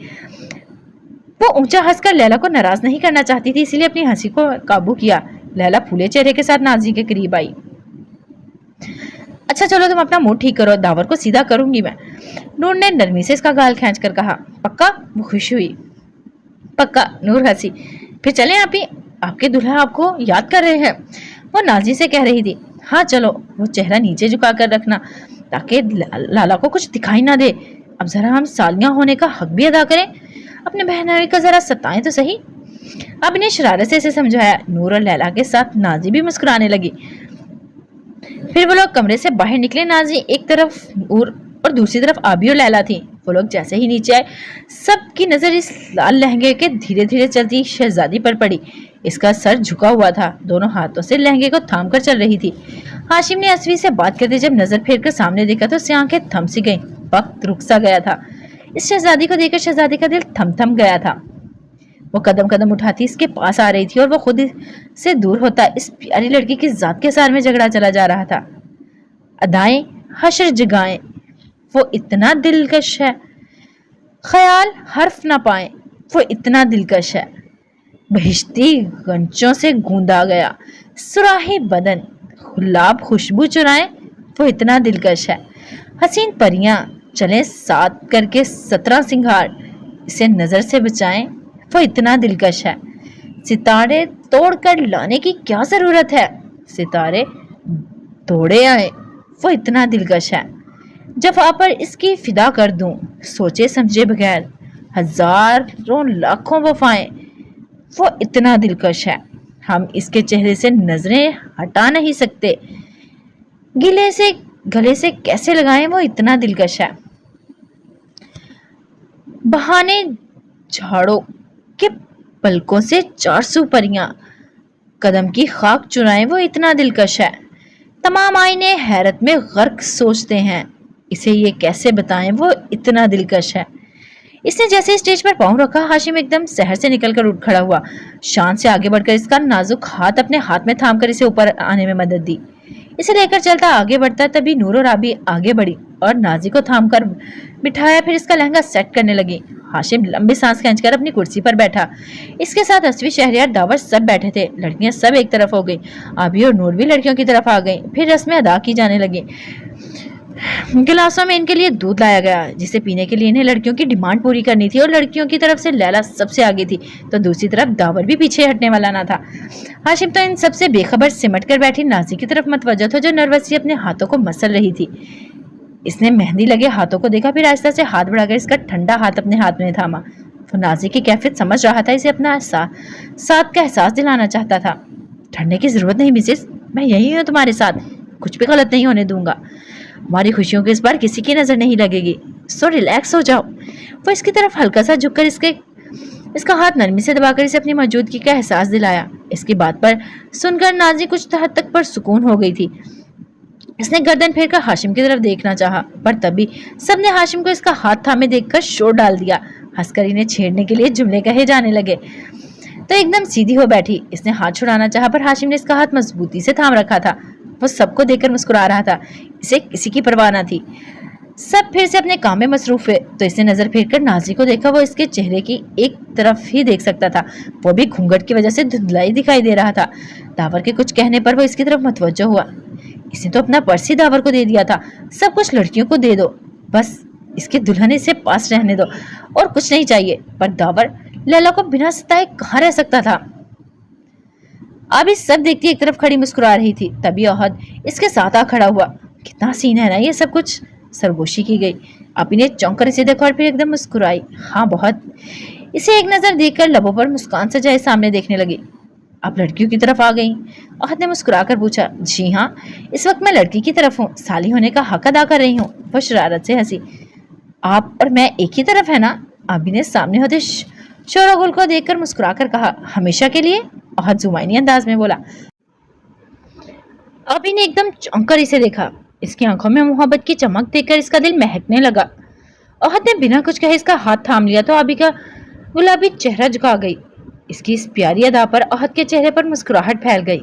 वो ऊंचा हंसकर लैला को नाराज नहीं करना चाहती थी, इसीलिए अपनी हंसी को काबू किया। लैला फूले चेहरे के साथ नाजी के करीब आई। अच्छा चलो तुम अपना मूड ठीक करो, दावर को सीधा करूंगी मैं, नूर ने नरमी से इसका गाल खींच कर कहा। पक्का? वो खुश हुई। पक्का, नूर हंसी। फिर चलें आप ही, आपके दूल्हा आपको याद कर रहे हैं, वो नाजी से कह रही थी। हाँ चलो, वो चेहरा नीचे झुका कर रखना ताकि लाला को कुछ दिखाई ना दे। अब जरा हम सालियां होने का हक भी अदा करें, अपने बहनोई का जरा सताएं तो सही। अब ने शरारत से इसे समझाया। नूर और लैला के साथ नाजी भी मुस्कुराने लगी। फिर वो लोग कमरे से बाहर निकले। नाजी एक तरफ नूर और दूसरी तरफ आबी और लैला थी। वो लोग जैसे ही नीचे आए, सबकी नजर इस लाल लहंगे के धीरे धीरे चलती शहजादी पर पड़ी। इसका सर झुका हुआ था, दोनों हाथों से लहंगे को थाम कर चल रही थी। हाशिम ने अस्वी से बात करते जब नजर फेर कर सामने देखा तो उससे आंखें थम सी गईं, वक्त रुक सा गया था। इस शहजादी को देखकर शहजादी का दिल थम गया था। वो कदम कदम उठाती इसके पास आ रही थी और वो खुद से दूर होता इस प्यारी लड़की की जात के सार में झगड़ा चला जा रहा था। अदाएं हशर जगाएं, वो इतना दिलकश है, ख्याल हर्फ ना पाए, वो इतना दिलकश है। बहिश्ती गंचों से गूंदा गया सुराही बदन, गुलाब खुशबू चुराए, वो इतना दिलकश है। हसीन परियां चले साथ करके 17 सिंगार, इसे नजर से बचाएं, वो इतना दिलकश है। सितारे तोड़ कर लाने की क्या जरूरत है, सितारे तोड़े आए, वो इतना दिलकश है। जफा पर इसकी फिदा कर दूं, सोचे समझे बगैर, हजारों लाखों वफाएं, वो इतना दिलकश है। हम इसके चेहरे से नजरें हटा नहीं सकते, गिले से गले से कैसे लगाएं, वो इतना दिलकश है। बहाने झाड़ों के पलकों से 400 परियां कदम की खाक चुराएं, वो इतना दिलकश है। तमाम आईने हैरत में गर्क सोचते हैं, इसे ये कैसे बताएं, वो इतना दिलकश है। इसने जैसे स्टेज पर पांव रखा, हाशिम एकदम शहर से निकलकर उठ खड़ा हुआ। शान से आगे बढ़कर इसका नाजुक हाथ अपने हाथ में थामकर इसे ऊपर आने में मदद दी। इसे लेकर चलता आगे बढ़ता, तभी नूर और आबी आगे बढ़ी और नाजी को थामकर बिठाया। फिर इसका लहंगा सेट करने लगी। हाशिम लंबी सांस खींचकर अपनी कुर्सी पर बैठा। इसके साथ अस्वी, शहरियार, दावर सब बैठे थे। लड़कियां सब एक तरफ हो गई, आबी और नूर भी लड़कियों की तरफ आ गई। फिर रस्में अदा की जाने लगी। गिलासों में इनके लिए दूध लाया गया जिसे पीने के लिए इन्हें लड़कियों की डिमांड पूरी करनी थी और लड़कियों की तरफ से लैला सबसे आगे थी तो दूसरी तरफ दावर भी पीछे हटने वाला ना था। हाशिम तो इन सबसे बेखबर सिमट कर बैठी नाजी की तरफ मतवज्जह था जो नर्वसली अपने हाथों को मसल रही थी। इसने मेहंदी लगे हाथों को देखा, फिर आहिस्ता से हाथ बढ़ाकर इसका ठंडा हाथ अपने हाथ में थामा। वो नाजी की कैफियत समझ रहा था, इसे अपना साथ का एहसास दिलाना चाहता था। ठंडे की जरूरत नहीं मिसेस, मैं यही हूँ तुम्हारे साथ, कुछ भी गलत नहीं होने दूंगा। हमारी खुशियों को इस बार किसी की नजर नहीं लगेगी, सो रिलैक्स हो जाओ। वो इसकी तरफ हल्का सा झुककर इसका हाथ नरमी से दबाकर इसे अपनी मौजूदगी का एहसास दिलाया। इसकी बात पर सुनकर नाजी कुछ हद तक पर सुकून हो गई थी। इसने गर्दन फेरकर हाशिम की तरफ देखना चाहा, पर तभी सबने हाशिम को इसका हाथ थामे देखकर शोर डाल दिया। हंसकर इन्हें छेड़ने के लिए जुमले कहे जाने लगे तो एकदम सीधी हो बैठी। इसने हाथ छुड़ाना चाहा पर हाशिम ने इसका हाथ मजबूती से थाम रखा था। वो सबको देखकर मुस्कुरा रहा था, इसे किसी की परवाह न थी। सब फिर से अपने काम में मसरूफ हुए तो इसने नजर फेरकर नाजी को देखा। वो इसके चेहरे की एक तरफ ही देख सकता था, वो भी घूंघट की वजह से धुंधलाई दिखाई दे रहा था। दावर के कुछ कहने पर वो इसकी तरफ मुतवज्जह हुआ। इसने तो अपना पर्स ही दावर को दे दिया था, सब कुछ लड़कियों को दे दो, बस इसके दुल्हन इसे पास रहने दो और कुछ नहीं चाहिए। पर दावर लैला को बिना सताए कहाँ रह सकता था। अभी सब देखती एक तरफ खड़ी मुस्कुरा रही थी, तभी अहद इसके साथ आ खड़ा हुआ। कितना सीन है ना ये सब कुछ, सरगोशी की गई। आप इन्हें चौंक कर इसे देखा और फिर एकदम मुस्कुराई। हाँ बहुत। इसे एक नजर देखकर लबों पर मुस्कान सजाए सामने देखने लगी। आप लड़कियों की तरफ आ गई? अहद ने मुस्कुराकर पूछा। जी हाँ, इस वक्त मैं लड़की की तरफ हूँ, साली होने का हक अदा कर रही हूँ। वो शरारत से हंसी। आप और मैं एक ही तरफ है ना? अभी ने सामने होते शोरागुल को देखकर मुस्कुराकर कहा। हमेशा के लिए? अहद जुमाइनी अंदाज में बोला। अभी ने एकदम चौंक कर इसे देखा। इसकी आंखों में मोहब्बत की चमक देखकर इसका दिल महकने लगा। अहद ने बिना कुछ कहे इसका हाथ थाम लिया तो अभी का गुलाबी चेहरा झुका गई। इसकी इस प्यारी अदा पर अहद के चेहरे पर मुस्कुराहट फैल गई।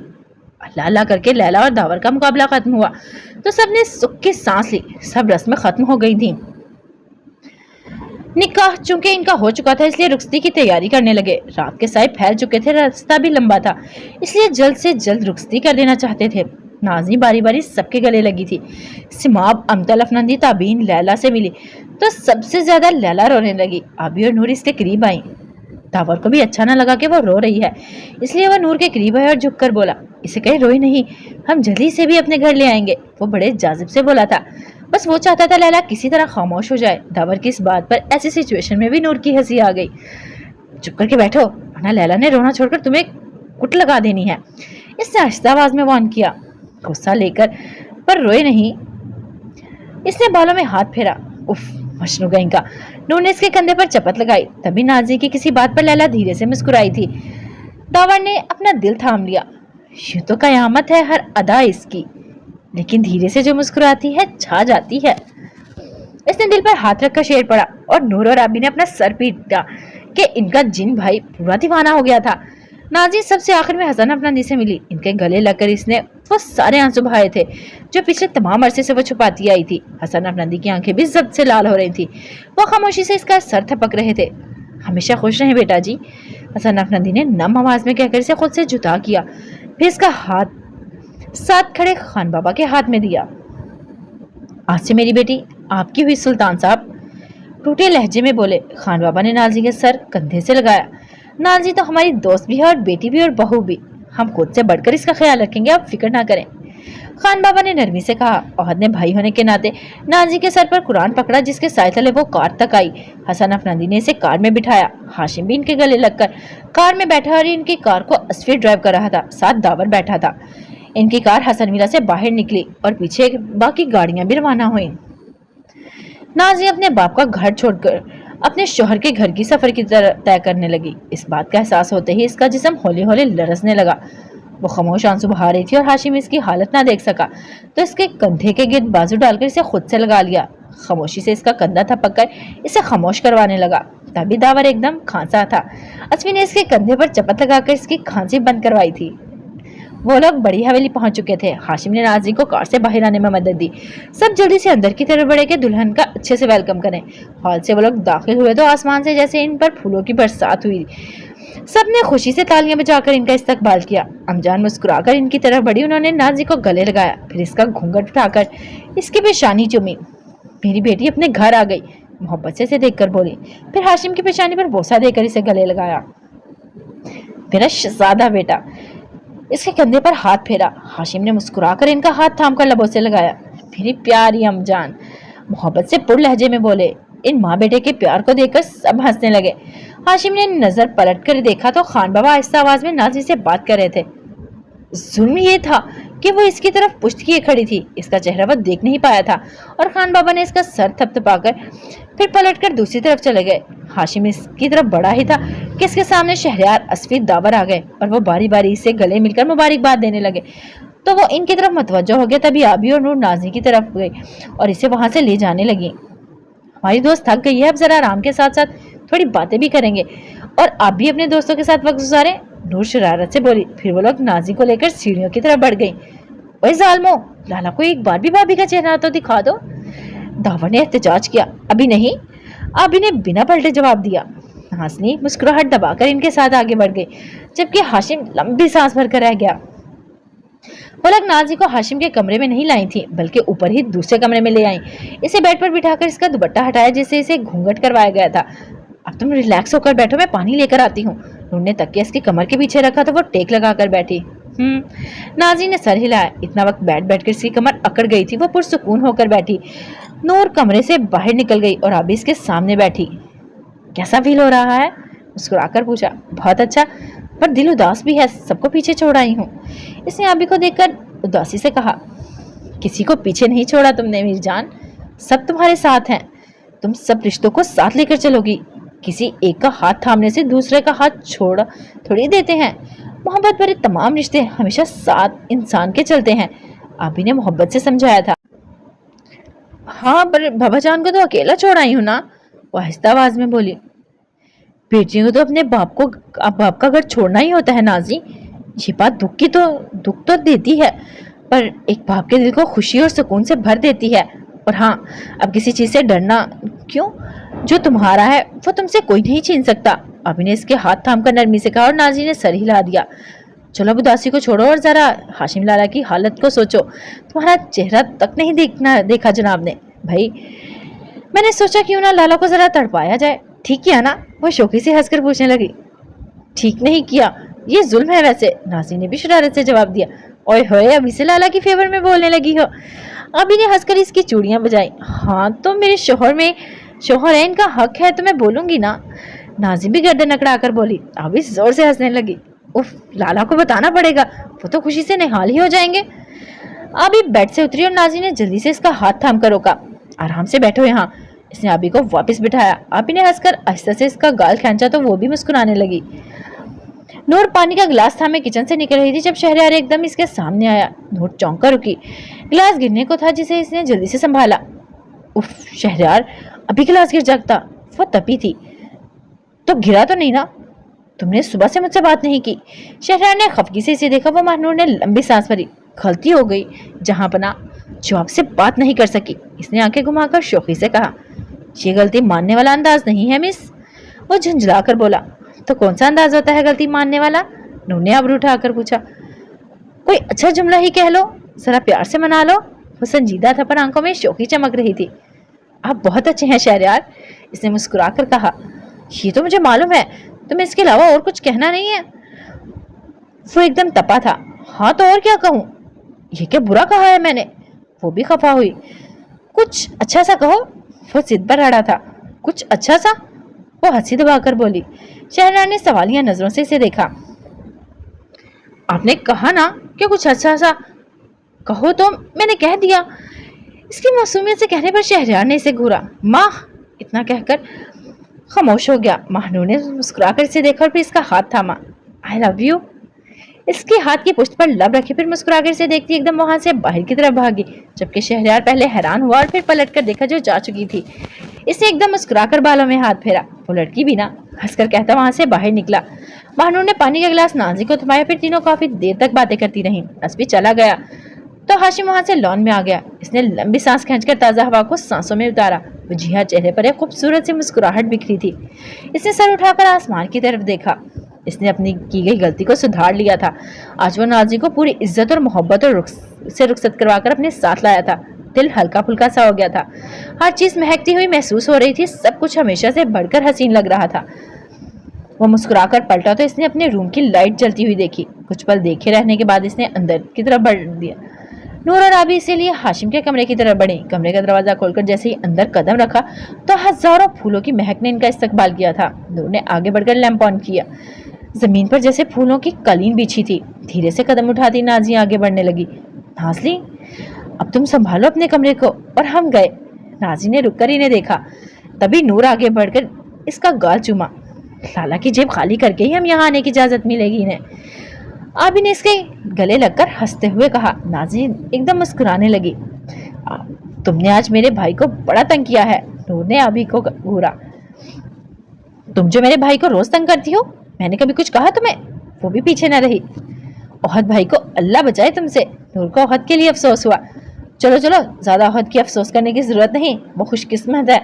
अल्लाह अल्लाह करके लैला और दावर का मुकाबला खत्म हुआ तो सबने सुख की सांस ली। सब रस्में खत्म हो गई थी। निकाह चूंकि इनका हो चुका था इसलिए रुखसती की तैयारी करने लगे। रात के साए फैल चुके थे, रास्ता भी लंबा था, इसलिए जल्द से जल्द रुखसती कर लेना चाहते थे। नाज़ी बारी बारी सबके गले लगी थी। सिमाब, अमतल, अफनंदी, ताबीन लैला से मिली तो सबसे ज्यादा लैला रोने लगी। आबी और नूर इसके करीब आई। दावर को भी अच्छा ना लगा कि वो रो रही है, इसलिए वह नूर के करीब आया और झुककर बोला। इसे कहे रोई नहीं, हम जल्दी से भी अपने घर ले आएंगे। वो बड़े जाजिब से बोला था, बस वो चाहता था लैला किसी तरह खामोश हो जाए। दावर की इस बात पर ऐसी सिचुएशन में भी नूर की हंसी आ गई। चुप करके बैठो वरना लैला ने रोना छोड़कर तुम्हें कुट लगा देनी है। इसने आहिस्ता आवाज में वार्न किया। गुस्सा लेकर पर रोए नहीं। इसने बालों में हाथ फेरा। उफ, मशनू गई का। नूर ने इसके कंधे पर चपत लगाई। तभी नाजी की किसी बात पर लैला धीरे से मुस्कुराई थी। दावर ने अपना दिल थाम लिया। यूं तो कयामत है हर अदा इसकी, लेकिन धीरे से जो मुस्कुराती है छा जाती है। इसने दिल पर हाथ रखकर शेर पड़ा और नूर और आबी ने अपना सर पीटा कि इनका जिन भाई पूरा दीवाना हो गया था। नाजी सबसे आखिर में हसन अफनंदी से मिली। इनके गले लगकर इसने वो सारे आंसू बहाए थे जो पिछले तमाम अरसे से वो छुपाती आई थी। हसन अफनंदी की आंखें भी जब्त से लाल हो रही थी। वो खामोशी से इसका सर थपक रहे थे। हमेशा खुश रहें बेटा जी, हसन अफनंदी ने नम आवाज में कहकर इसे खुद से जुदा किया। फिर इसका हाथ साथ खड़े खान बाबा के हाथ में दिया। आज से मेरी बेटी आपकी हुई सुल्तान साहब, टूटे लहजे में बोले। खान बाबा ने नाजी के सर कंधे से लगाया। नाजी तो हमारी दोस्त भी है और बेटी भी और बहू भी, हम खुद से बढ़कर इसका ख्याल रखेंगे, आप फिक्र ना करें। खान बाबा ने नरमी से कहा। अहद ने भाई होने के नाते नाजी के सर पर कुरान पकड़ा जिसके साए तले वो कार तक आई। हसन अफनंदी ने इसे कार में बिठाया। हाशिम भी इनके गले लगकर कार में बैठा और इनकी कार को असफी ड्राइव कर रहा था। साथ दावर बैठा था। इनकी कार हसन विला से बाहर निकली और पीछे बाकी गाड़ियां भी रवाना हुई। नाजी अपने बाप का घर छोड़कर अपने शोहर के घर की सफर की तय करने लगी। इस बात का एहसास होते ही इसका जिस्म हौले हौले लरसने लगा। वो खामोश आंसू बहा रही थी और हाशिम इसकी हालत ना देख सका तो इसके कंधे के गिर्द बाजू डालकर इसे खुद से लगा लिया। खामोशी से इसका कंधा थपक कर इसे खामोश करवाने लगा। तभी दावर एकदम खांसा था। अस्मी ने इसके कंधे पर चपत लगाकर इसकी खांसी बंद करवाई थी। वो लोग बड़ी हवेली पहुंच चुके थे। हाशिम ने नाजी को कार से बाहर आने में मदद दी। सब जल्दी से अंदर की तरफ बढ़े कि दुल्हन का अच्छे से वेलकम करें। हॉल से वो लोग दाखिल हुए तो आसमान से जैसे इन पर फूलों की बरसात हुई। सबने खुशी से तालियां बजाकर इनका इस्तकबाल किया। अमजान मुस्कुराकर इनकी तरफ बढ़ी। उन्होंने नाजी को गले लगाया, फिर इसका घूंघट उठाकर इसकी पेशानी चूमी। मेरी बेटी अपने घर आ गई, मोहब्बत से इसे देखकर बोली। फिर हाशिम की पेशानी पर बोसा देकर इसे गले लगाया। मेरा शहजादा बेटा। इसके कंधे पर हाथ फेरा। हाशिम ने मुस्कुराकर इनका हाथ थामकर लबों से लगाया। मेरी प्यारी अमजान, मोहब्बत से पुर लहजे में बोले। इन माँ बेटे के प्यार को देखकर सब हंसने लगे। हाशिम ने नजर पलट कर देखा तो खान बाबा आहिस्ता आवाज में नाजी से बात कर रहे थे। जुल्म ये था कि वो इसकी तरफ पुश्त किए खड़ी थी। इसका चेहरा वो देख नहीं पाया था और खान बाबा ने इसका सर थपथपाकर फिर पलटकर दूसरी तरफ चले गए। हाशिम इसकी तरफ बढ़ा ही था कि इसके सामने शहरयार असफी दावर आ गए और वो बारी बारी से गले मिलकर मुबारकबाद देने लगे। तो वो इनकी तरफ मतवज्जो हो गया। तभी आबी और नूर नाजी की तरफ गई और इसे वहां से ले जाने लगी। हमारी दोस्त थक गई है, अब जरा आराम के साथ साथ थोड़ी बातें भी करेंगे और आप भी अपने दोस्तों के साथ वक्त गुजारें, नूर शरारत से बोली। फिर वो लोग नाजी को लेकर सीढ़ियों की तरफ बढ़ गई। ओए जालमो, लाला को एक बार भी भाभी का चेहरा तो दिखा दो। दावर ने एहतजाज किया। अभी नहीं। आबी ने बिना पलटे जवाब दिया। हासनी मुस्कुराहट दबाकर इनके साथ आगे बढ़ गई, जबकि हाशिम लंबी सांस भरकर रह गया। वो लोग नाजी को हाशिम के कमरे में नहीं लाई थी, बल्कि ऊपर ही दूसरे कमरे में ले आई। इसे बेड पर बिठाकर इसका दुपट्टा हटाया, जिससे इसे घूंघट करवाया गया था। अब तुम रिलैक्स होकर बैठो, मैं पानी लेकर आती हूँ। नूर ने तकिया इसकी कमर के पीछे रखा तो वो टेक लगाकर बैठी। नाजी ने सर हिलाया। इतना वक्त बैठ कर इसकी कमर अकड़ गई थी। वो पुरसुकून होकर बैठी। नूर कमरे से बाहर निकल गई और अभी इसके सामने बैठी। कैसा फील हो रहा है? मुस्कुराकर पूछा। बहुत अच्छा, पर दिल उदास भी है, सबको पीछे छोड़ आई हूँ। इसने आबी को देखकर उदासी से कहा। किसी को पीछे नहीं छोड़ा तुमने मीरजान, सब तुम्हारे साथ हैं। तुम सब रिश्तों को साथ लेकर चलोगी। किसी एक का हाथ थामने से दूसरे का हाथ छोड़ थोड़ी देते हैं। मोहब्बत भरे तमाम रिश्ते हमेशा साथ इंसान के चलते हैं, आबी ने मोहब्बत से समझाया था। हाँ, पर बाबा जान को तो अकेला छोड़ आई हूँ ना, वो आहिस्ता आवाज में बोली। बेटियों को तो अपने बाप का घर छोड़ना ही होता है नाजी। ये बात दुख तो देती है, पर एक बाप के दिल को खुशी और सुकून से भर देती है। और हाँ, अब किसी चीज से डरना क्यों? जो तुम्हारा है वो तुमसे कोई नहीं छीन सकता, अभी ने इसके हाथ थामकर नरमी से कहा और नाजी ने सर हिला दिया। चलो अब उदासी को छोड़ो और जरा हाशिम लाला की हालत को सोचो। तुम्हारा चेहरा तक नहीं देखा जनाब ने। भाई, मैंने सोचा क्यों ना लाला को जरा तड़पाया जाए। ठीक किया ना? वो शौकी से हंसकर पूछने लगी। ठीक नहीं किया, ये जुल्म है वैसे, नाजी ने भी शरारत से जवाब दिया। ओए होए, अभी से लाला की फेवर में बोलने लगी हो। अभी ने हंसकर इसकी चूड़ियां बजाई। हाँ तो मेरे शोहर है, इनका हक है तो मैं बोलूंगी ना। नाजी भी गर्दन अकड़ा कर बोली। अभी जोर से हंसने लगी। उफ, लाला को बताना पड़ेगा, वो तो खुशी से निहाल ही हो जाएंगे। अभी बेड से उतरी और नाजी ने जल्दी से इसका हाथ थाम कर रोका। आराम से बैठो यहाँ। इसने आबी को वापस बिठाया। आबी ने हंसकर आहिस्ता से इसका गाल खींचा तो वो भी मुस्कुराने लगी। नूर पानी का गिलास थामे किचन से निकल रही थी जब शहरयार एकदम इसके सामने आया। नूर चौंक कर रुकी। गिलास गिरने को था जिसे इसने जल्दी से संभाला। उफ, शहरयार, अभी गिलास गिर जाता। वो तपी थी। तो गिरा तो नहीं ना? तुमने सुबह से मुझसे बात नहीं की। शहरयार ने खफगी से इसे देखा। वो महनूर ने लंबी सांस भरी। गलती हो गई जहां पना, जो आपसे बात नहीं कर सकी। इसने आंखें घुमाकर शौकी से कहा। ये गलती मानने वाला अंदाज नहीं है मिस, वो झंझला कर बोला। तो कौन सा अंदाज होता है गलती मानने वाला? नूर ने आबरू उठाकर पूछा। कोई अच्छा जुमला ही कह लो, जरा प्यार से मना लो। वो संजीदा था पर आंखों में शौकी चमक रही थी। आप बहुत अच्छे हैं शहरयार, इसने मुस्कुराकर कहा। ये तो मुझे मालूम है, तुम्हें इसके अलावा और कुछ कहना नहीं है। वो एकदम तपा था। हाँ तो और क्या कहूँ? ये क्या बुरा कहा है मैंने? वो भी खफा हुई। कुछ अच्छा सा कहो। वो जिद पर अड़ा था। कुछ अच्छा सा? वो हंसी दबाकर बोली। शहरयार ने सवालिया नजरों से इसे देखा। आपने कहा ना कि कुछ अच्छा सा कहो, तो मैंने कह दिया। इसकी मासूमियत से कहने पर शहरयार ने इसे घूरा। माँ, इतना कहकर खामोश हो गया। महानूर ने मुस्कुराकर इसे देखा और फिर इसका हाथ थामा। I love you. इसके हाथ की पुष्ट पर लब रखी, फिर मुस्कुराकर इसे देखती एकदम वहां से बाहर की तरफ भागी, जबकि शहरयार पहले हैरान हुआ और फिर पलटकर देखा जो जा चुकी थी। इसने एकदम मुस्कुराकर बालों में हाथ फेरा। वो लड़की भी ना, हंसकर कहता वहां से बाहर निकला। महानूर ने पानी का गिलास नाजी को थमाया। फिर तीनों काफी देर तक बातें करती रहीं। असबी चला गया तो हाशिम वहां से लॉन में आ गया। इसने लंबी सांस खींचकर ताजा हवा को सांसों में उतारा। वजीहा चेहरे पर एक खूबसूरत सी मुस्कुराहट बिखरी थी। इसने सर उठाकर आसमान की तरफ देखा। इसने अपनी की गई गलती को सुधार लिया था। आज वो नाज़ी को पूरी इज्जत और मोहब्बत और से रुखसत करवाकर अपने साथ लाया था। दिल हल्का फुल्का सा हो गया था। हर चीज महकती हुई महसूस हो रही थी। सब कुछ हमेशा से बढ़कर हसीन लग रहा था। वो मुस्कुराकर पलटा तो इसने अपने रूम की लाइट जलती हुई देखी। कुछ पल देखे रहने के बाद इसने अंदर की तरफ बढ़ दिया। नूर और आबी इसीलिए हाशिम के कमरे की तरफ बढ़े। कमरे का दरवाजा खोलकर जैसे ही अंदर कदम रखा तो हजारों फूलों की महक ने इनका इस्तकबाल किया था। नूर ने आगे बढ़कर लैंप ऑन किया। जमीन पर जैसे फूलों की कलीन बिछी थी। धीरे से कदम उठाती नाज़ी आगे बढ़ने लगी। नाज़ली, अब तुम संभालो अपने कमरे को। और हम गए। नाज़ी ने रुककर इन्हें देखा। तभी नूर आगे बढ़कर इसका गाल चूमा। लाला की जेब खाली करके ही हम यहाँ आने की इजाजत मिलेगी इन्हें। आबी ने इसके गले लगकर हंसते हुए कहा। नाज़ी एकदम मुस्कुराने लगी। तुमने आज मेरे भाई को बड़ा तंग किया है। नूर ने आबी को घूरा। तुम जो मेरे भाई को रोज तंग करती हो, मैंने कभी कुछ कहा तुम्हें? वो भी पीछे न रही। ओहद भाई को अल्लाह बचाए तुमसे। नूर को ओहद के लिए अफसोस हुआ। चलो चलो, ज्यादा ओहद की अफसोस करने की जरूरत नहीं। वो खुशकिस्मत है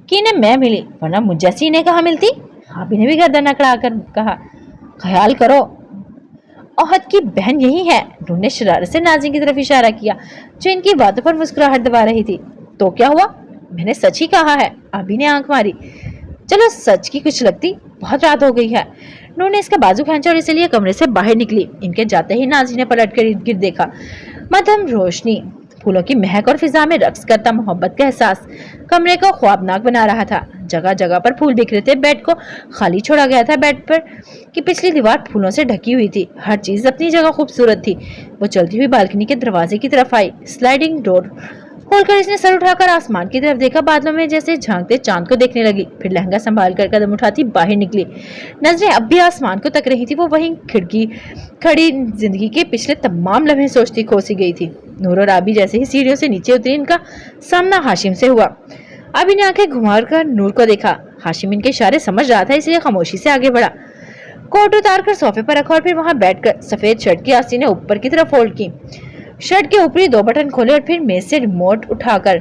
कि इन्हें मैं मिली, वरना मुझ जैसी इन्हें कहाँ मिलती। आबी ने भी गर्दन अकड़ा कर कहा। ख्याल करो, ओहद की बहन यही है। नूर ने शरारत से नाज़ी की तरफ इशारा किया, जो इनकी बातों पर मुस्कुराहट दबा रही थी। तो क्या हुआ? मैंने सच ही कहा है। आबी ने आंख मारी। चलो, सच की कुछ लगती, बहुत रात हो गई है। नूर ने इसका बाजू खींचा और इसलिए कमरे से बाहर निकली। इनके जाते ही नाज़ी ने पलट कर इर्द गिर्द देखा। मध्यम रोशनी, फूलों की महक और फिजा में रक्स करता मोहब्बत का एहसास कमरे को ख्वाबनाक बना रहा था। जगह जगह पर फूल बिखरे थे। बेड को खाली छोड़ा गया था। बेड पर की पिछली दीवार फूलों से ढकी हुई थी। हर चीज अपनी जगह खूबसूरत थी। वो चलती हुई बालकनी के दरवाजे की तरफ आई। स्लाइडिंग डोर खोलकर इसने सर उठाकर आसमान की तरफ देखा। बादलों में जैसे झांकते चांद को देखने लगी। फिर लहंगा संभाल कर कदम उठाती बाहर निकली। नजरें अब भी आसमान को तक रही थी। वो वहीं खिड़की खड़ी जिंदगी के पिछले तमाम लम्हे सोचती खोसी गई थी। नूर और आबी जैसे ही सीढ़ियों से नीचे उतरी, इनका सामना हाशिम से हुआ। आबी ने आंखें घुमाकर नूर को देखा। हाशिम इनके इशारे समझ रहा था, इसलिए खामोशी से आगे बढ़ा। कोट उतारकर सोफे पर रखा और फिर वहां बैठकर सफेद शर्ट की आस्तीनें ऊपर की तरफ फोल्ड की। शर्ट के ऊपरी 2 बटन खोले और फिर मेज से रिमोट उठाकर